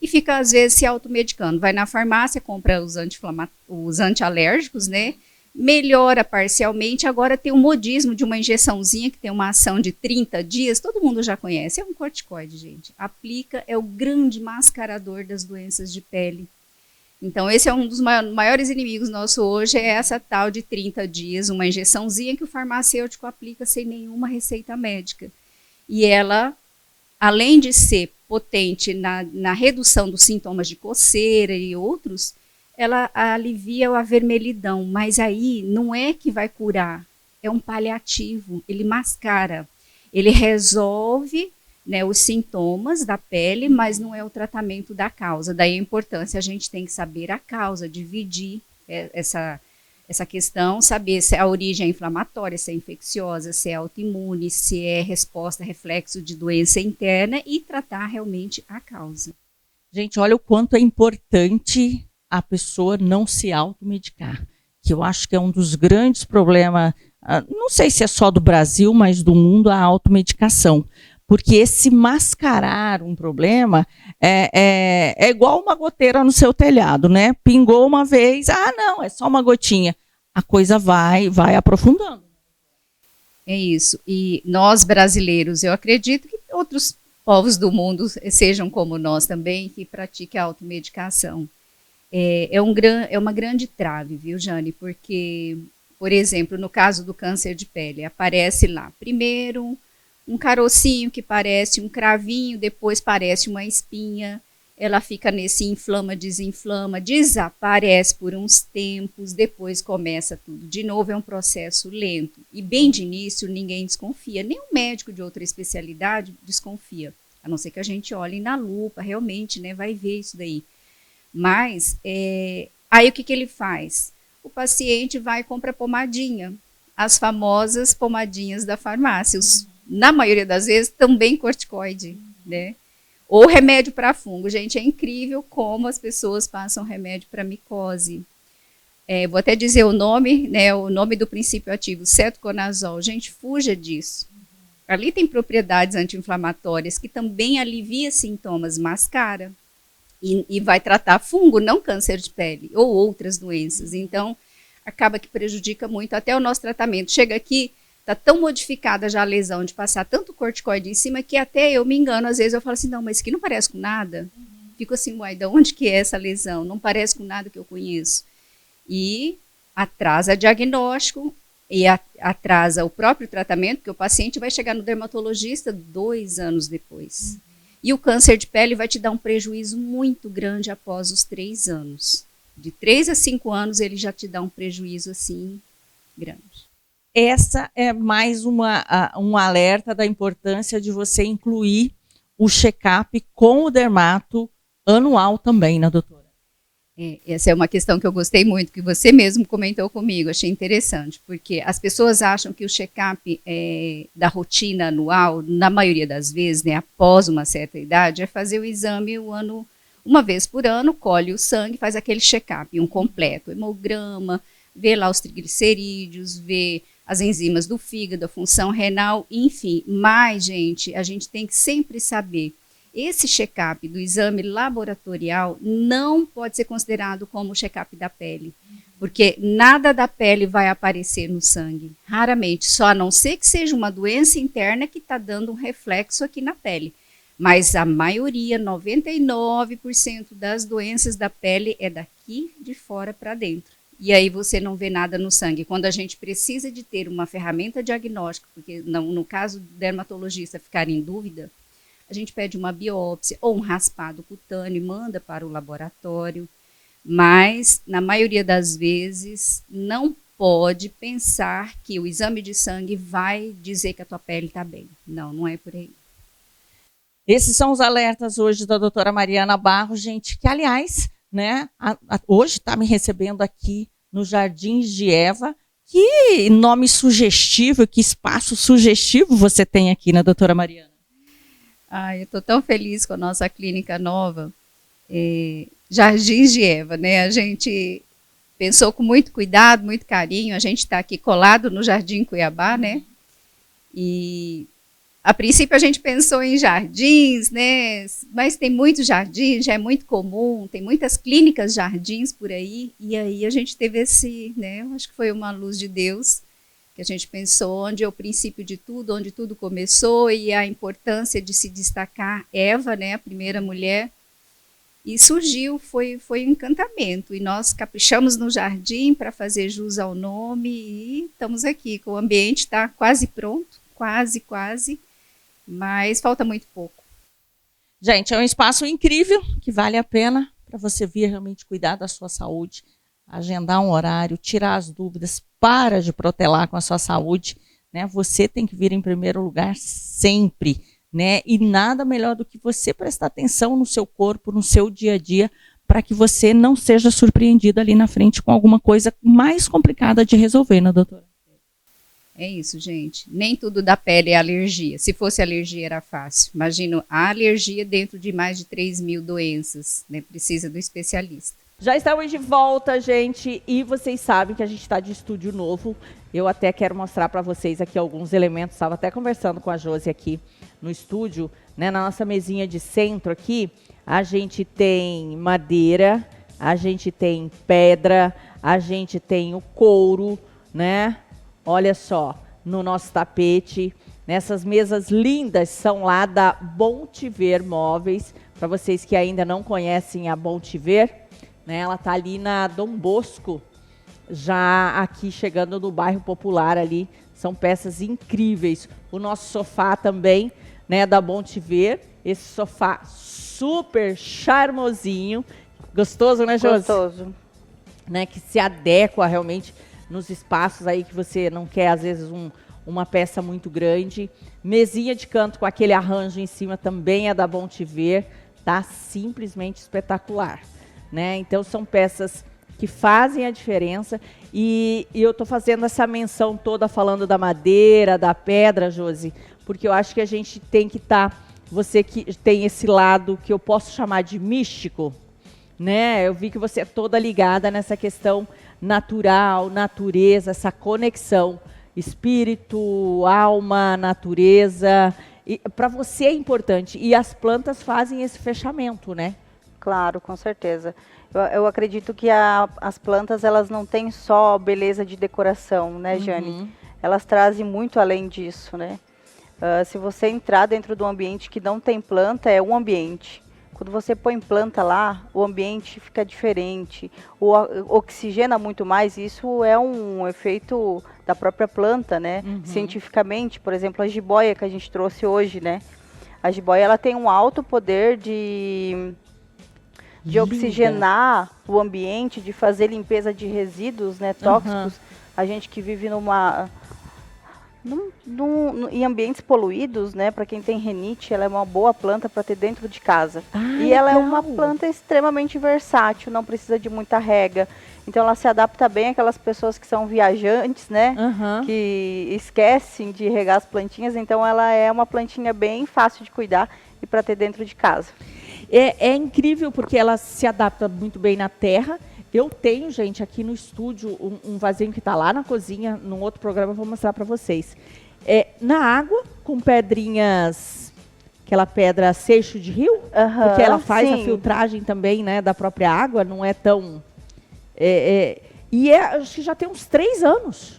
e fica, às vezes, se automedicando. Vai na farmácia, compra os antialérgicos, né? Melhora parcialmente. Agora tem um modismo de uma injeçãozinha que tem uma ação de 30 dias. Todo mundo já conhece. É um corticoide, gente. Aplica, é o grande mascarador das doenças de pele. Então, esse é um dos maiores inimigos nossos hoje, é essa tal de 30 dias, uma injeçãozinha que o farmacêutico aplica sem nenhuma receita médica. E ela, além de ser potente na redução dos sintomas de coceira e outros, ela alivia a vermelhidão, mas aí não é que vai curar, é um paliativo, ele mascara, ele resolve, né, os sintomas da pele, mas não é o tratamento da causa. Daí a importância, a gente tem que saber a causa, dividir essa questão, saber se a origem é inflamatória, se é infecciosa, se é autoimune, se é resposta, reflexo de doença interna e tratar realmente a causa. Gente, olha o quanto é importante a pessoa não se automedicar, que eu acho que é um dos grandes problemas, não sei se é só do Brasil, mas do mundo, a automedicação. Porque esse mascarar um problema é igual uma goteira no seu telhado, né? Pingou uma vez, não, é só uma gotinha. A coisa vai aprofundando. É isso. E nós brasileiros, eu acredito que outros povos do mundo sejam como nós também, que pratiquem a automedicação. É uma grande trave, viu, Jane? Porque, por exemplo, no caso do câncer de pele, aparece lá, primeiro, um carocinho que parece um cravinho, depois parece uma espinha, ela fica nesse inflama, desaparece por uns tempos, depois começa tudo de novo, é um processo lento. E bem de início ninguém desconfia, nem um médico de outra especialidade desconfia, a não ser que a gente olhe na lupa, realmente, né, vai ver isso daí. Mas, aí o que ele faz? O paciente vai e compra pomadinha, as famosas pomadinhas da farmácia, na maioria das vezes, também corticoide, né? Ou remédio para fungo. Gente, é incrível como as pessoas passam remédio para micose. Vou até dizer o nome, né? O nome do princípio ativo, cetoconazol. Gente, fuja disso. Ali tem propriedades anti-inflamatórias que também alivia sintomas, mascara. E vai tratar fungo, não câncer de pele, ou outras doenças. Então, acaba que prejudica muito até o nosso tratamento. Chega aqui, está tão modificada já a lesão de passar tanto corticoide em cima que até eu me engano, às vezes eu falo assim, não, mas isso aqui não parece com nada. Fico assim, uai, de onde que é essa lesão? Não parece com nada que eu conheço. E atrasa diagnóstico e atrasa o próprio tratamento, porque o paciente vai chegar no dermatologista 2 anos depois. E o câncer de pele vai te dar um prejuízo muito grande após os 3 anos. De 3 a 5 anos ele já te dá um prejuízo assim grande. Essa é mais um alerta da importância de você incluir o check-up com o dermato anual também, né, doutora? Essa é uma questão que eu gostei muito, que você mesmo comentou comigo, achei interessante, porque as pessoas acham que o check-up da rotina anual, na maioria das vezes, né, após uma certa idade, é fazer o exame uma vez por ano, colhe o sangue, faz aquele check-up, um completo, hemograma, vê lá os triglicerídeos, vê as enzimas do fígado, a função renal, enfim. Mas, gente, a gente tem que sempre saber, esse check-up do exame laboratorial não pode ser considerado como o check-up da pele, porque nada da pele vai aparecer no sangue, raramente, só a não ser que seja uma doença interna que está dando um reflexo aqui na pele. Mas a maioria, 99% das doenças da pele é daqui de fora para dentro. E aí você não vê nada no sangue. Quando a gente precisa de ter uma ferramenta diagnóstica, porque no caso do dermatologista ficar em dúvida, a gente pede uma biópsia ou um raspado cutâneo e manda para o laboratório. Mas, na maioria das vezes, não pode pensar que o exame de sangue vai dizer que a tua pele está bem. Não, não é por aí. Esses são os alertas hoje da doutora Mariana Barros, gente, que, aliás, né, hoje está me recebendo aqui no Jardins de Eva. Que nome sugestivo, que espaço sugestivo você tem aqui, né, doutora Mariana? Eu estou tão feliz com a nossa clínica nova, Jardins de Eva, né? A gente pensou com muito cuidado, muito carinho, a gente está aqui colado no Jardim Cuiabá, né? E a princípio a gente pensou em jardins, né? Mas tem muitos jardins, já é muito comum, tem muitas clínicas jardins por aí, e aí a gente teve né? Eu acho que foi uma luz de Deus, que a gente pensou onde é o princípio de tudo, onde tudo começou, e a importância de se destacar Eva, né, a primeira mulher, e surgiu, foi um encantamento, e nós caprichamos no jardim para fazer jus ao nome, e estamos aqui, o ambiente está quase pronto, quase, mas falta muito pouco. Gente, é um espaço incrível, que vale a pena para você vir realmente cuidar da sua saúde, agendar um horário, tirar as dúvidas, para de protelar com a sua saúde, né? Você tem que vir em primeiro lugar sempre, né? E nada melhor do que você prestar atenção no seu corpo, no seu dia a dia, para que você não seja surpreendido ali na frente com alguma coisa mais complicada de resolver, né, doutora? É isso, gente. Nem tudo da pele é alergia. Se fosse alergia era fácil. Imagina a alergia dentro de mais de 3.000 doenças, né? Precisa do especialista. Já estamos de volta, gente, e vocês sabem que a gente está de estúdio novo. Eu até quero mostrar para vocês aqui alguns elementos. Estava até conversando com a Josi aqui no estúdio, né? Na nossa mesinha de centro aqui, a gente tem madeira, a gente tem pedra, a gente tem o couro, né? Olha só, no nosso tapete. Nessas mesas lindas são lá da Bom Te Ver Móveis. Para vocês que ainda não conhecem a Bom Te Ver, né, ela está ali na Dom Bosco, já aqui chegando no bairro Popular ali. São peças incríveis. O nosso sofá também, né, da Bom Te Ver. Esse sofá super charmosinho. Gostoso, né, Josi? Gostoso. Né, que se adequa realmente nos espaços aí que você não quer, às vezes, uma peça muito grande. Mesinha de canto com aquele arranjo em cima também é da Bom Te Ver. Tá simplesmente espetacular. Né? Então são peças que fazem a diferença e eu estou fazendo essa menção toda falando da madeira, da pedra, Josi, porque eu acho que a gente tem que estar, você que tem esse lado que eu posso chamar de místico, né? Eu vi que você é toda ligada nessa questão natural, natureza, essa conexão, espírito, alma, natureza, para você é importante e as plantas fazem esse fechamento, né? Claro, com certeza. Eu acredito que as plantas, elas não têm só beleza de decoração, né, Jane? Elas trazem muito além disso, né? Se você entrar dentro de um ambiente que não tem planta, é um ambiente. Quando você põe planta lá, o ambiente fica diferente, oxigena muito mais. Isso é um efeito da própria planta, né? Cientificamente, por exemplo, a jiboia que a gente trouxe hoje, né? A jiboia, ela tem um alto poder de oxigenar o ambiente, de fazer limpeza de resíduos, né, tóxicos. A gente que vive Em ambientes poluídos, né, para quem tem rinite, ela é uma boa planta para ter dentro de casa. E ela é uma planta extremamente versátil, não precisa de muita rega. Então ela se adapta bem àquelas pessoas que são viajantes, né, que esquecem de regar as plantinhas. Então ela é uma plantinha bem fácil de cuidar e para ter dentro de casa. É incrível porque ela se adapta muito bem na terra. Eu tenho, gente, aqui no estúdio, um vasinho que está lá na cozinha, num outro programa eu vou mostrar para vocês. Na água, com pedrinhas, aquela pedra seixo de rio, porque ela faz a filtragem também, né, da própria água, não é tão... acho que já tem uns 3 anos.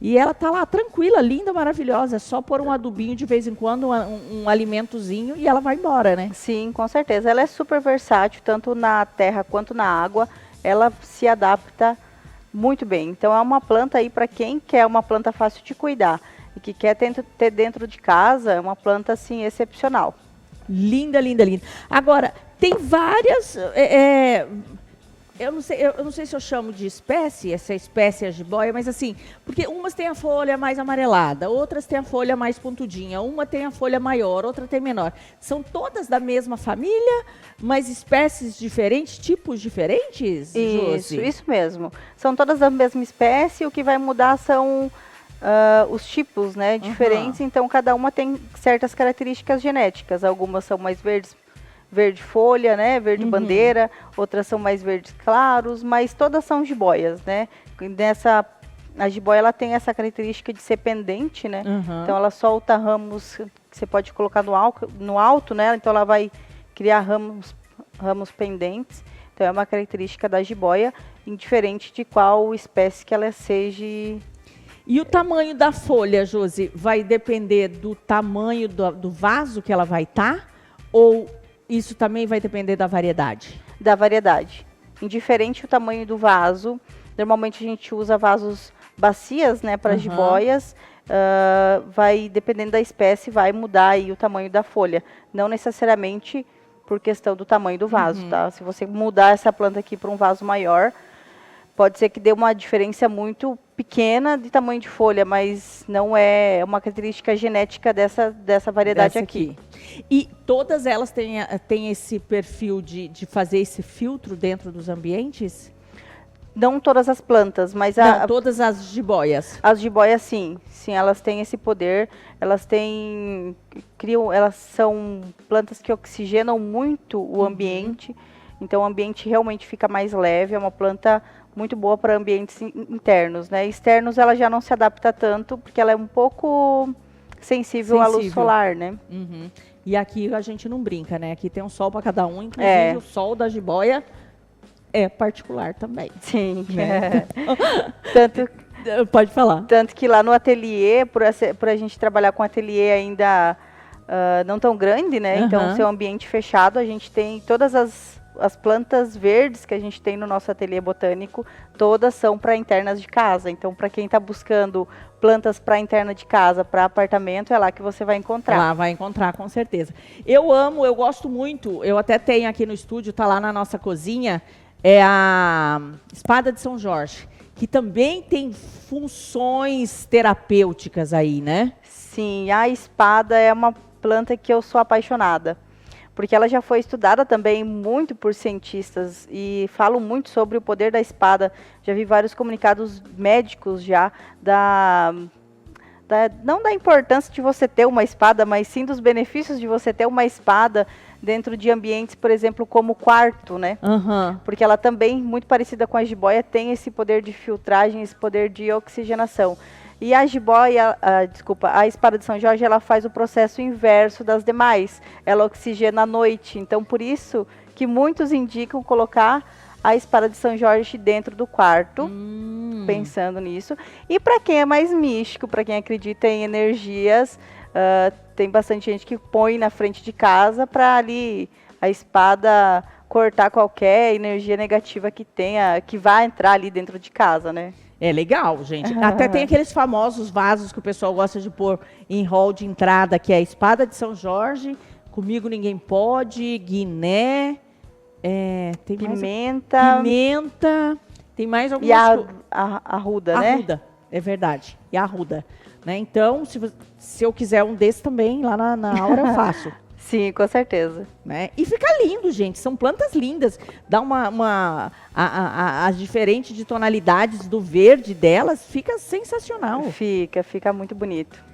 E ela tá lá tranquila, linda, maravilhosa. É só pôr um adubinho de vez em quando, um alimentozinho, e ela vai embora, né? Sim, com certeza. Ela é super versátil, tanto na terra quanto na água. Ela se adapta muito bem. Então é uma planta aí para quem quer uma planta fácil de cuidar e que quer ter dentro de casa, é uma planta assim excepcional. Linda, linda, linda. Agora, tem várias... eu não sei se eu chamo de espécie, essa espécie é a jiboia, mas assim, porque umas têm a folha mais amarelada, outras têm a folha mais pontudinha, uma tem a folha maior, outra tem menor. São todas da mesma família, mas espécies diferentes, tipos diferentes, Josi? Isso mesmo. São todas da mesma espécie, o que vai mudar são os tipos, né, diferentes, então cada uma tem certas características genéticas, algumas são mais verdes, verde folha, né, verde bandeira, outras são mais verdes claros, mas todas são jiboias, né? A jiboia ela tem essa característica de ser pendente, né? Então ela solta ramos que você pode colocar no alto, né? Então ela vai criar ramos pendentes. Então é uma característica da jiboia, indiferente de qual espécie que ela seja. E o tamanho da folha, Josi, vai depender do tamanho do vaso que ela vai estar? Ou isso também vai depender da variedade? Da variedade. Indiferente o tamanho do vaso, normalmente a gente usa vasos bacias, né, para jiboias, vai, dependendo da espécie, vai mudar aí o tamanho da folha. Não necessariamente por questão do tamanho do vaso, tá? Se você mudar essa planta aqui para um vaso maior, pode ser que dê uma diferença muito pequena de tamanho de folha, mas não é uma característica genética dessa variedade aqui. E todas elas têm esse perfil de fazer esse filtro dentro dos ambientes? Não todas as plantas, mas todas as jiboias. As jiboias, sim, elas têm esse poder. Elas são plantas que oxigenam muito o ambiente. Então o ambiente realmente fica mais leve. É uma planta muito boa para ambientes internos, né? Externos ela já não se adapta tanto, porque ela é um pouco sensível à luz solar, né? E aqui a gente não brinca, né? Aqui tem um sol para cada um, inclusive o sol da jiboia é particular também. Sim. Né? Tanto, pode falar. Tanto que lá no ateliê, por a gente trabalhar com ateliê ainda não tão grande, né? Então, ser um ambiente fechado, a gente tem todas as plantas verdes que a gente tem no nosso ateliê botânico, todas são para internas de casa. Então, para quem está buscando plantas para interna de casa, para apartamento, é lá que você vai encontrar. Lá vai encontrar, com certeza. Eu gosto muito, eu até tenho aqui no estúdio, está lá na nossa cozinha, é a espada de São Jorge, que também tem funções terapêuticas aí, né? Sim, a espada é uma planta que eu sou apaixonada, porque ela já foi estudada também muito por cientistas e falam muito sobre o poder da espada. Já vi vários comunicados médicos já não da importância de você ter uma espada, mas sim dos benefícios de você ter uma espada dentro de ambientes, por exemplo, como quarto, né? Porque ela também, muito parecida com a jiboia, tem esse poder de filtragem, esse poder de oxigenação. E a jiboia, a espada de São Jorge, ela faz o processo inverso das demais. Ela oxigena à noite. Então, por isso que muitos indicam colocar a espada de São Jorge dentro do quarto, pensando nisso. E para quem é mais místico, para quem acredita em energias, tem bastante gente que põe na frente de casa para ali a espada cortar qualquer energia negativa que tenha, que vá entrar ali dentro de casa, né? É legal, gente. Até tem aqueles famosos vasos que o pessoal gosta de pôr em hall de entrada, que é a espada de São Jorge, comigo ninguém pode, Guiné, tem pimenta, tem mais algumas e a arruda, né? Arruda, é verdade. e arruda. Né? Então, se eu quiser um desse também, lá na hora eu faço. Sim, com certeza. Né? E fica lindo, gente. São plantas lindas. Dá as diferentes de tonalidades do verde delas, fica sensacional. Fica muito bonito.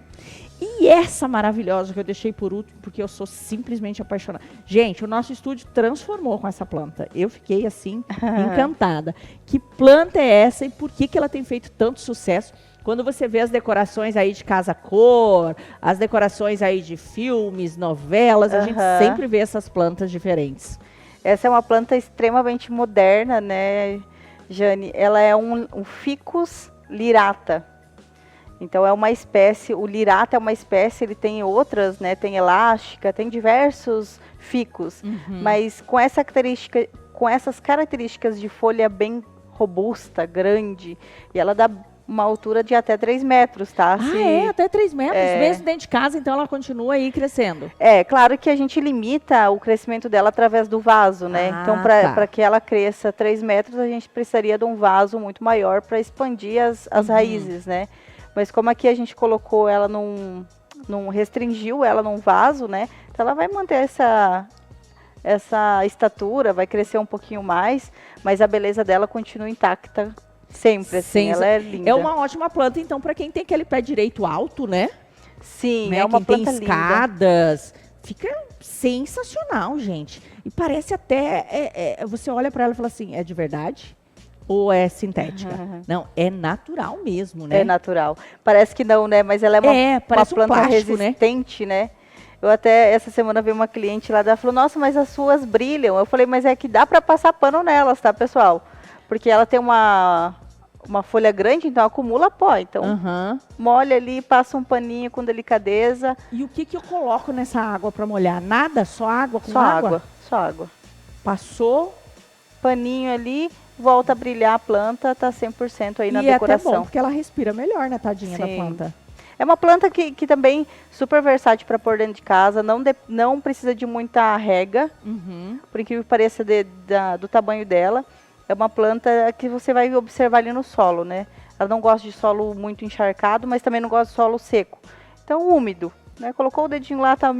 E essa maravilhosa que eu deixei por último, porque eu sou simplesmente apaixonada. Gente, o nosso estúdio transformou com essa planta. Eu fiquei, assim, encantada. Que planta é essa e por que ela tem feito tanto sucesso? Quando você vê as decorações aí de casa cor, as decorações aí de filmes, novelas, a gente sempre vê essas plantas diferentes. Essa é uma planta extremamente moderna, né, Jane? Ela é um ficus lirata. Então é uma espécie, o lirata é uma espécie, ele tem outras, né? Tem elástica, tem diversos ficus, mas com essas características de folha bem robusta, grande, e ela dá uma altura de até 3 metros, tá? Até 3 metros, mesmo dentro de casa, então ela continua aí crescendo. Claro que a gente limita o crescimento dela através do vaso, né? Então, para que ela cresça 3 metros, a gente precisaria de um vaso muito maior para expandir as raízes, né? Mas como aqui a gente colocou ela restringiu ela num vaso, né? Então ela vai manter essa estatura, vai crescer um pouquinho mais, mas a beleza dela continua intacta sempre, assim, ela é linda. É uma ótima planta, então, para quem tem aquele pé direito alto, né? Sim, né? é uma quem planta tem linda. escadas, fica sensacional, gente. E parece até, você olha para ela e fala assim, é de verdade? Ou é sintética? Não, é natural mesmo, né? É natural. Parece que não, né? Mas ela é uma planta plástico, resistente, né? Eu até, essa semana, vi uma cliente lá, ela falou, nossa, mas as suas brilham. Eu falei, mas é que dá para passar pano nelas, tá, pessoal? Porque ela tem uma folha grande, então acumula pó. Então, molha ali, passa um paninho com delicadeza. E o que eu coloco nessa água para molhar? Nada? Só água com Só água? Só água. Passou. Paninho ali, volta a brilhar a planta, tá 100% aí na decoração. E é até bom, porque ela respira melhor, né, tadinha da planta. É uma planta que também super versátil para pôr dentro de casa, não precisa de muita rega, por incrível que pareça do tamanho dela. É uma planta que você vai observar ali no solo, né? Ela não gosta de solo muito encharcado, mas também não gosta de solo seco. Então, úmido, né? Colocou o dedinho lá, tá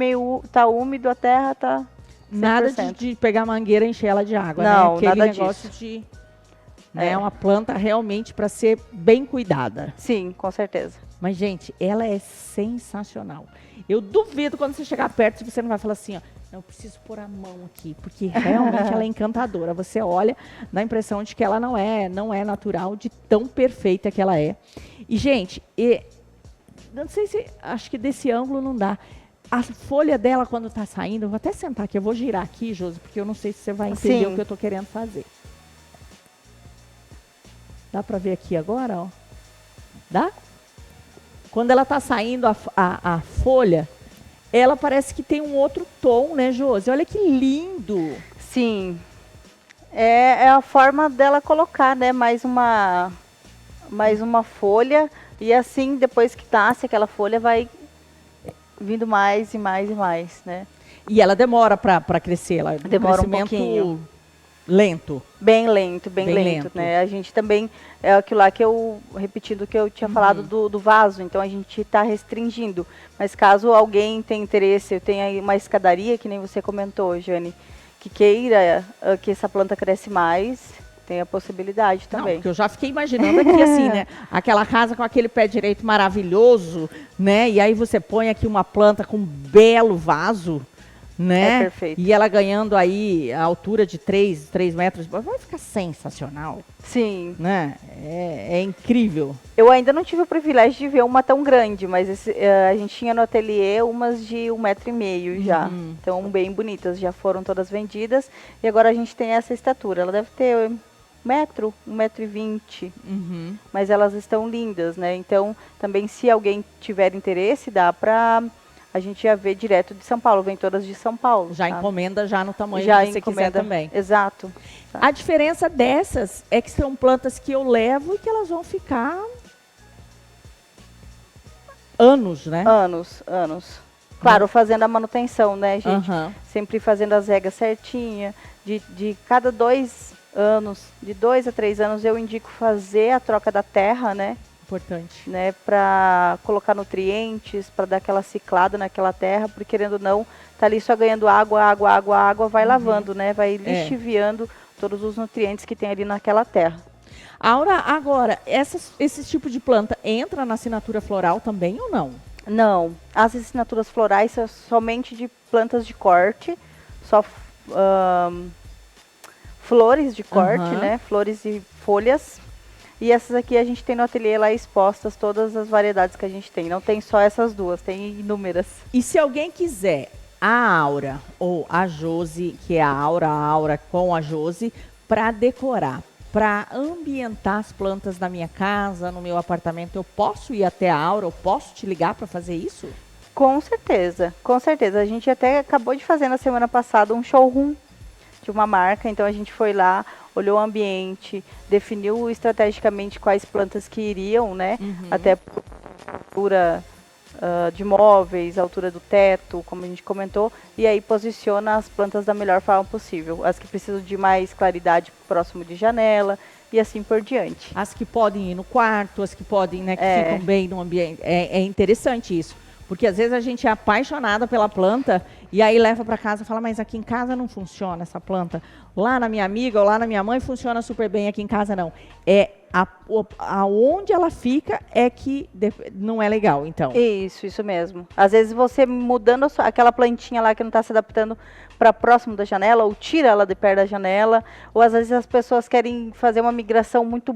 úmido, a terra tá 100%. Nada de pegar a mangueira e encher ela de água, não, né? Aquele nada negócio disso. de... É uma planta realmente para ser bem cuidada. Sim, com certeza. Mas, gente, ela é sensacional. Eu duvido quando você chegar perto, se você não vai falar assim, ó, eu preciso pôr a mão aqui, porque realmente ela é encantadora. Você olha, dá a impressão de que ela não é natural, de tão perfeita que ela é. E, gente, não sei se, acho que desse ângulo não dá. A folha dela, quando tá saindo, eu vou até sentar aqui, eu vou girar aqui, Josi, porque eu não sei se você vai entender o que eu tô querendo fazer. Dá para ver aqui agora, ó? Dá? Quando ela tá saindo a folha, ela parece que tem um outro tom, né, Josi? Olha que lindo! Sim. É a forma dela colocar, né, mais uma folha, e assim, depois que nasce aquela folha, vai vindo mais e mais e mais, né? E ela demora para crescer, ela demora um pouquinho. Lento. Bem lento, né? A gente também, é aquilo lá que repetindo que eu tinha falado do vaso, então a gente está restringindo. Mas caso alguém tenha interesse, eu tenho aí uma escadaria, que nem você comentou, Jane, que queira que essa planta cresce mais, tem a possibilidade também. Não, porque eu já fiquei imaginando aqui assim, né? Aquela casa com aquele pé direito maravilhoso, né? E aí você põe aqui uma planta com um belo vaso, né? É perfeito. E ela ganhando aí a altura de 3 metros, vai ficar sensacional. Sim. Né? É incrível. Eu ainda não tive o privilégio de ver uma tão grande, mas a gente tinha no ateliê umas de 1,5 m já. Então, bem bonitas, já foram todas vendidas. E agora a gente tem essa estatura. Ela deve ter 1,20 m. Mas elas estão lindas, né? Então, também se alguém tiver interesse, dá para... A gente ia ver direto de São Paulo, vem todas de São Paulo. Já encomenda já no tamanho já que você quiser também. Exato. A diferença dessas é que são plantas que eu levo e que elas vão ficar anos, né? Anos. Claro, fazendo a manutenção, né, gente? Sempre fazendo as regas certinha. De cada 2 anos, de 2 a 3 anos, eu indico fazer a troca da terra, né? Importante. né, para colocar nutrientes, para dar aquela ciclada naquela terra, porque querendo ou não, tá ali só ganhando água, vai lavando, né, vai lixiviando todos os nutrientes que tem ali naquela terra. Aura, agora, esse tipo de planta entra na assinatura floral também ou não? Não, as assinaturas florais são somente de plantas de corte, só flores de corte, né, flores e folhas. E essas aqui a gente tem no ateliê lá expostas, todas as variedades que a gente tem. Não tem só essas duas, tem inúmeras. E se alguém quiser a Aura ou a Josi, que é a Aura com a Josi, para decorar, para ambientar as plantas na minha casa, no meu apartamento, eu posso ir até a Aura, eu posso te ligar para fazer isso? Com certeza, com certeza. A gente até acabou de fazer na semana passada um showroom de uma marca, então a gente foi lá, olhou o ambiente, definiu estrategicamente quais plantas que iriam, né? Até a altura de móveis, a altura do teto, como a gente comentou, e aí posiciona as plantas da melhor forma possível. As que precisam de mais claridade próximo de janela e assim por diante. As que podem ir no quarto, as que podem, né, que ficam bem no ambiente. É interessante isso. Porque às vezes a gente é apaixonada pela planta e aí leva para casa e fala, mas aqui em casa não funciona essa planta. Lá na minha amiga ou lá na minha mãe funciona super bem, aqui em casa não. É aonde ela fica é que não é legal, então. Isso mesmo. Às vezes você mudando aquela plantinha lá que não está se adaptando para próximo da janela, ou tira ela de perto da janela, ou às vezes as pessoas querem fazer uma migração muito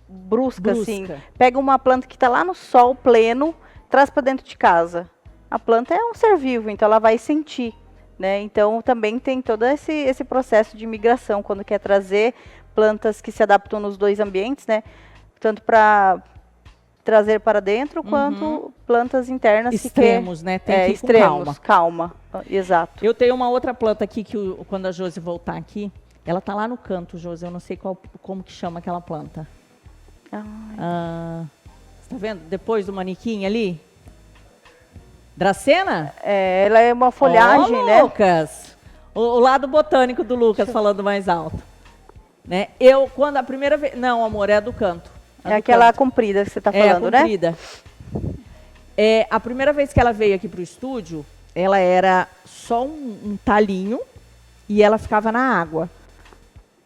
brusca. Assim. Pega uma planta que está lá no sol pleno, traz para dentro de casa. A planta é um ser vivo, então ela vai sentir, né? Então também tem todo esse processo de migração, quando quer trazer plantas que se adaptam nos dois ambientes, né? Tanto para trazer para dentro, quanto plantas internas. Extremos, né? Tem que ir extremos, com calma. Exato. Eu tenho uma outra planta aqui, que quando a Josi voltar aqui, ela tá lá no canto, Josi, eu não sei como que chama aquela planta. Tá vendo? Depois do manequim ali? Dracena? Ela é uma folhagem, né? Lucas! O lado botânico do Lucas falando mais alto. Né? Quando a primeira vez... Não, amor, é a do canto. É aquela comprida que você tá falando, né? É a comprida. A primeira vez que ela veio aqui pro estúdio, ela era só um talinho e ela ficava na água.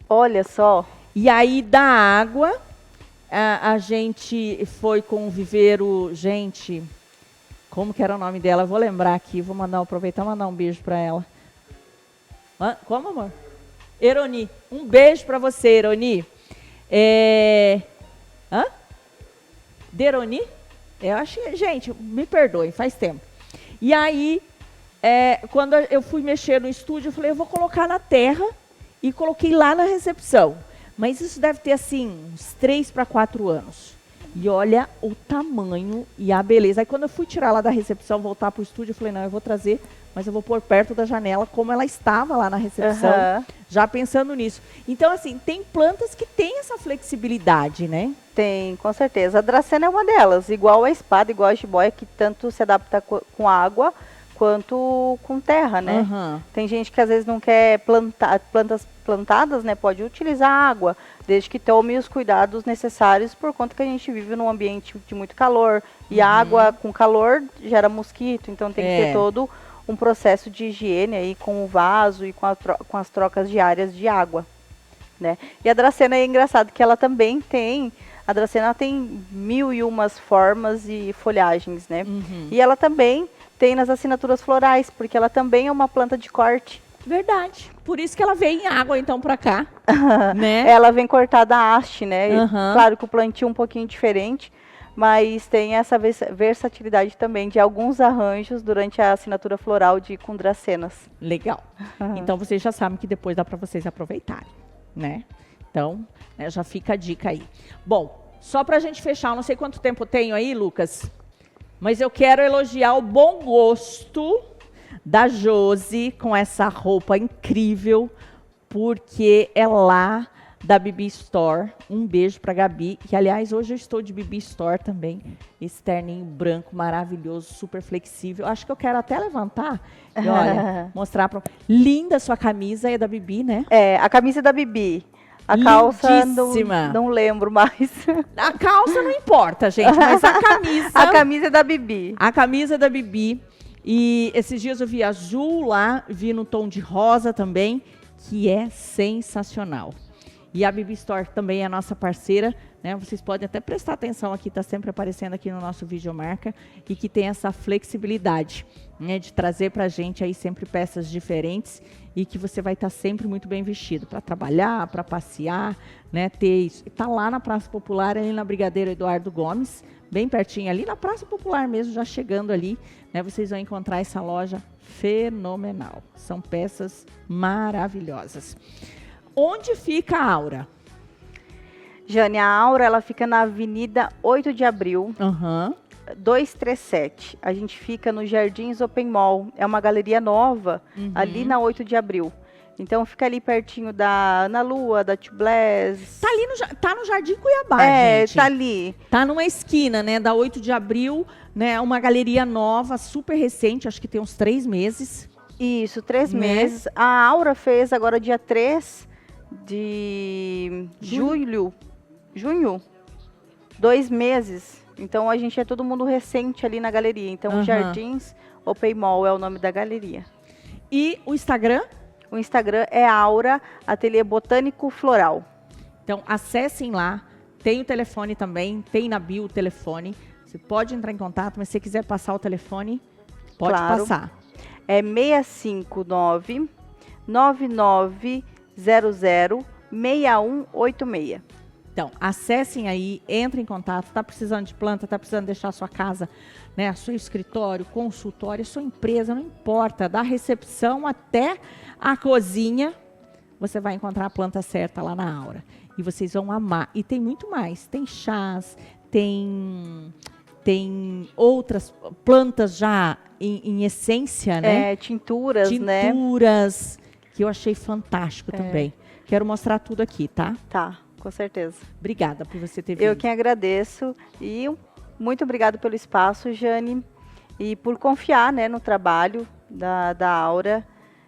Olha só. E aí, da água... A gente foi com o viveiro, gente, como que era o nome dela? Eu vou lembrar aqui, aproveitar e mandar um beijo para ela. Como, amor? Eroni. Um beijo para você, Eroni. Deroni? Eu acho que, gente, me perdoem, faz tempo. E aí, quando eu fui mexer no estúdio, eu falei, eu vou colocar na terra e coloquei lá na recepção. Mas isso deve ter, assim, uns 3 para 4 anos. E olha o tamanho e a beleza. Aí quando eu fui tirar lá da recepção, voltar para o estúdio, eu falei, não, eu vou trazer, mas eu vou pôr perto da janela, como ela estava lá na recepção, já pensando nisso. Então, assim, tem plantas que têm essa flexibilidade, né? Tem, com certeza. A dracena é uma delas, igual a espada, igual a jiboia, que tanto se adapta com água, quanto com terra, né? Tem gente que às vezes não quer plantas plantadas, né? Pode utilizar água, desde que tome os cuidados necessários, por conta que a gente vive num ambiente de muito calor, e a água com calor gera mosquito, então tem que ter todo um processo de higiene aí com o vaso e com as trocas diárias de água, né? E a dracena é engraçado que ela também tem... A dracena tem 1001 formas e folhagens, né? E ela também tem nas assinaturas florais, porque ela também é uma planta de corte. Verdade. Por isso que ela veio em água, então, para cá. Né? Ela vem cortada a haste, né? Claro que o plantio é um pouquinho diferente, mas tem essa versatilidade também de alguns arranjos durante a assinatura floral com dracenas. Legal. Então, vocês já sabem que depois dá para vocês aproveitarem, né? Então, né, já fica a dica aí. Bom, só para a gente fechar, eu não sei quanto tempo tenho aí, Lucas, mas eu quero elogiar o bom gosto da Josi com essa roupa incrível, porque é lá da Bibi Store. Um beijo para Gabi, que aliás hoje eu estou de Bibi Store também. Esse terninho branco maravilhoso, super flexível. Acho que eu quero até levantar e olha, mostrar para... Linda sua camisa, é da Bibi, né? A camisa é da Bibi. A calça, Lindíssima. não lembro mais. A calça não importa, gente, mas a camisa... A camisa é da Bibi. A camisa da Bibi. E esses dias eu vi azul lá, vi no tom de rosa também, que é sensacional. E a Bibi Store também é a nossa parceira, né? Vocês podem até prestar atenção aqui, está sempre aparecendo aqui no nosso videomarca, e que tem essa flexibilidade, né, de trazer para a gente aí sempre peças diferentes e que você vai estar sempre muito bem vestido para trabalhar, para passear, né? Ter isso. Está lá na Praça Popular, ali na Brigadeiro Eduardo Gomes, bem pertinho, ali na Praça Popular mesmo, já chegando ali, né? Vocês vão encontrar essa loja fenomenal. São peças maravilhosas. Onde fica a Aura? Jane, a Aura, ela fica na Avenida 8 de Abril, 237. A gente fica no Jardins Open Mall. É uma galeria nova, ali na 8 de Abril. Então fica ali pertinho da Ana Lua, da Tublés. Tá no Jardim Cuiabá, gente. Tá ali. Tá numa esquina, né, da 8 de Abril, né, uma galeria nova, super recente, acho que tem uns 3 meses. Isso, 3 Né? meses. A Aura fez agora dia 3 de junho. 2 meses. Então a gente é todo mundo recente ali na galeria. Então Jardins Open Mall é o nome da galeria. E o Instagram? O Instagram é Aura Ateliê Botânico Floral. Então acessem lá, tem o telefone também, tem na bio o telefone. Você pode entrar em contato, mas se você quiser passar o telefone, pode passar. É 659 9900 6186. Então, acessem aí, entrem em contato. Está precisando de planta, está precisando deixar a sua casa, né, seu escritório, consultório, sua empresa, não importa, da recepção até a cozinha, você vai encontrar a planta certa lá na Aura. E vocês vão amar. E tem muito mais. Tem chás, tem outras plantas já em essência, né? Tinturas, né? Tinturas, que eu achei fantástico também. Quero mostrar tudo aqui, tá? Tá, com certeza. Obrigada por você ter vindo. Eu que agradeço e muito obrigado pelo espaço, Jane, e por confiar, né, no trabalho da Aura.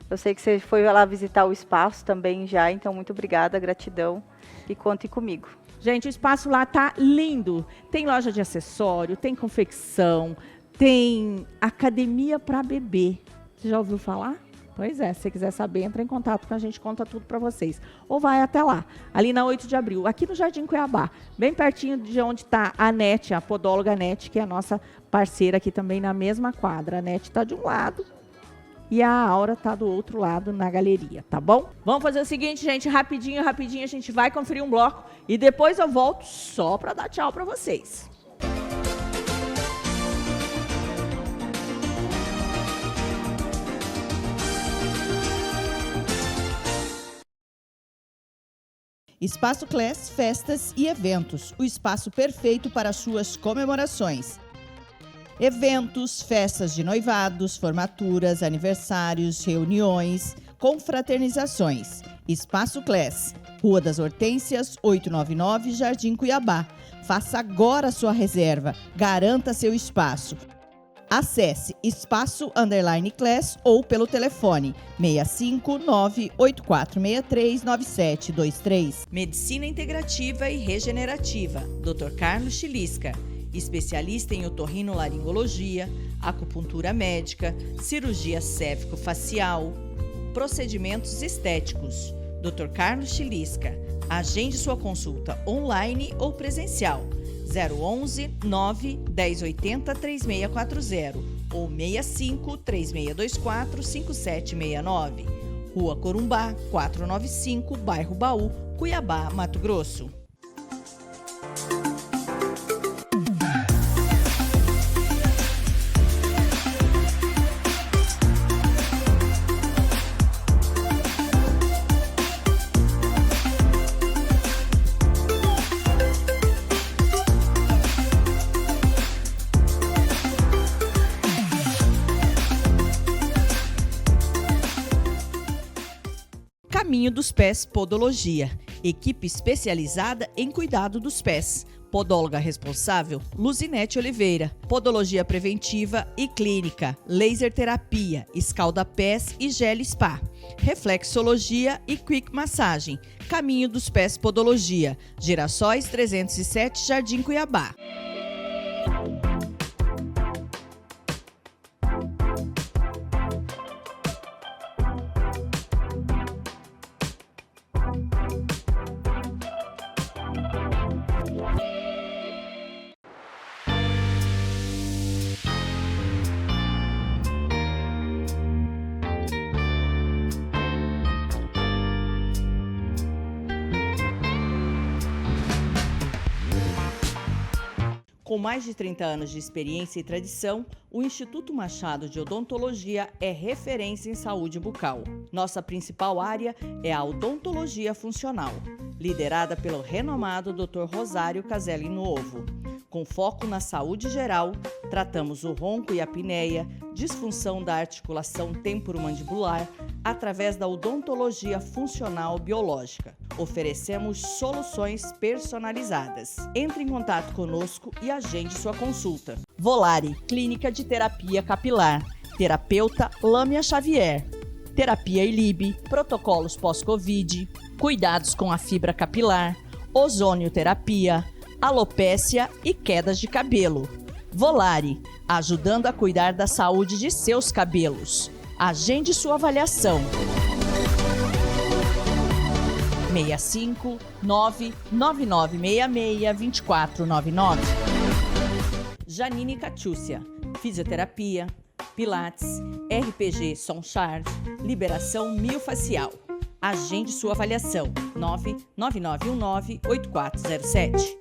Eu sei que você foi lá visitar o espaço também já, então muito obrigada, gratidão e conte comigo. Gente, o espaço lá tá lindo. Tem loja de acessório, tem confecção, tem academia para bebê. Você já ouviu falar? Pois é, se você quiser saber, entra em contato com a gente, conta tudo para vocês. Ou vai até lá, ali na 8 de Abril, aqui no Jardim Cuiabá, bem pertinho de onde está a Nete, a podóloga Nete, que é a nossa parceira aqui também na mesma quadra. A Nete está de um lado e a Aura está do outro lado na galeria, tá bom? Vamos fazer o seguinte, gente, rapidinho, a gente vai conferir um bloco e depois eu volto só para dar tchau para vocês. Espaço Class, festas e eventos. O espaço perfeito para suas comemorações. Eventos, festas de noivados, formaturas, aniversários, reuniões, confraternizações. Espaço Class, Rua das Hortênsias, 899, Jardim Cuiabá. Faça agora sua reserva. Garanta seu espaço. Acesse espaço_class ou pelo telefone 659-8463-9723. Medicina Integrativa e Regenerativa, Dr. Carlos Chilisca, especialista em otorrinolaringologia, acupuntura médica, cirurgia cérvico-facial, procedimentos estéticos. Dr. Carlos Chilisca, agende sua consulta online ou presencial. 011 9 1080 3640 ou 65 3624 5769. Rua Corumbá, 495, Bairro Baú, Cuiabá, Mato Grosso. Caminho dos Pés Podologia. Equipe especializada em cuidado dos pés. Podóloga responsável, Luzinete Oliveira. Podologia preventiva e clínica, laser terapia, escalda-pés e gel spa. Reflexologia e quick massagem. Caminho dos Pés Podologia. Girassóis 307, Jardim Cuiabá. Com mais de 30 anos de experiência e tradição, o Instituto Machado de Odontologia é referência em saúde bucal. Nossa principal área é a odontologia funcional, liderada pelo renomado Dr. Rosário Caselli Novo. Com foco na saúde geral, tratamos o ronco e a apneia, disfunção da articulação temporomandibular, através da odontologia funcional biológica. Oferecemos soluções personalizadas. Entre em contato conosco e agende sua consulta. Volare, Clínica de Terapia Capilar. Terapeuta Lâmia Xavier. Terapia ILIB, protocolos pós-Covid, cuidados com a fibra capilar, ozonioterapia, alopécia e quedas de cabelo. Volare, ajudando a cuidar da saúde de seus cabelos. Agende sua avaliação. 65 99966 2499. Janine Catiúcia, fisioterapia, pilates, RPG som chart, liberação miofacial. Agende sua avaliação. 99919-8407.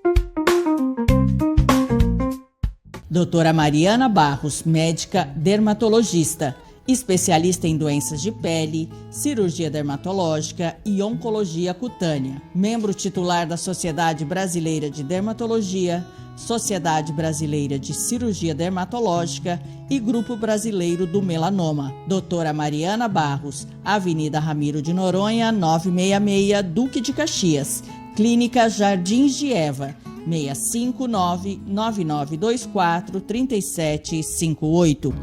Doutora Mariana Barros, médica dermatologista, especialista em doenças de pele, cirurgia dermatológica e oncologia cutânea. Membro titular da Sociedade Brasileira de Dermatologia, Sociedade Brasileira de Cirurgia Dermatológica e Grupo Brasileiro do Melanoma. Doutora Mariana Barros, Avenida Ramiro de Noronha, 966, Duque de Caxias. Clínica Jardins de Eva, 659-9924-3758.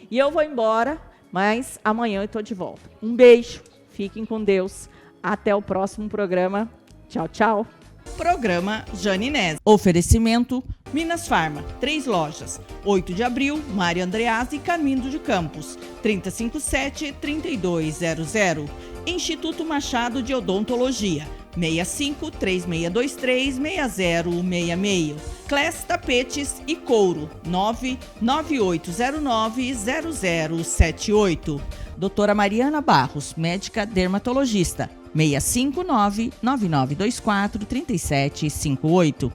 E eu vou embora, mas amanhã eu tô de volta. Um beijo, fiquem com Deus. Até o próximo programa. Tchau, tchau. Programa Janinese. Oferecimento Minas Farma, 3 lojas. 8 de abril, Mário Andreas e Caminho de Campos. 3057-3200. Instituto Machado de Odontologia. 65-3623-6066. Class Tapetes e Couro. 99809-0078. Doutora Mariana Barros, médica dermatologista. 659-9924-3758.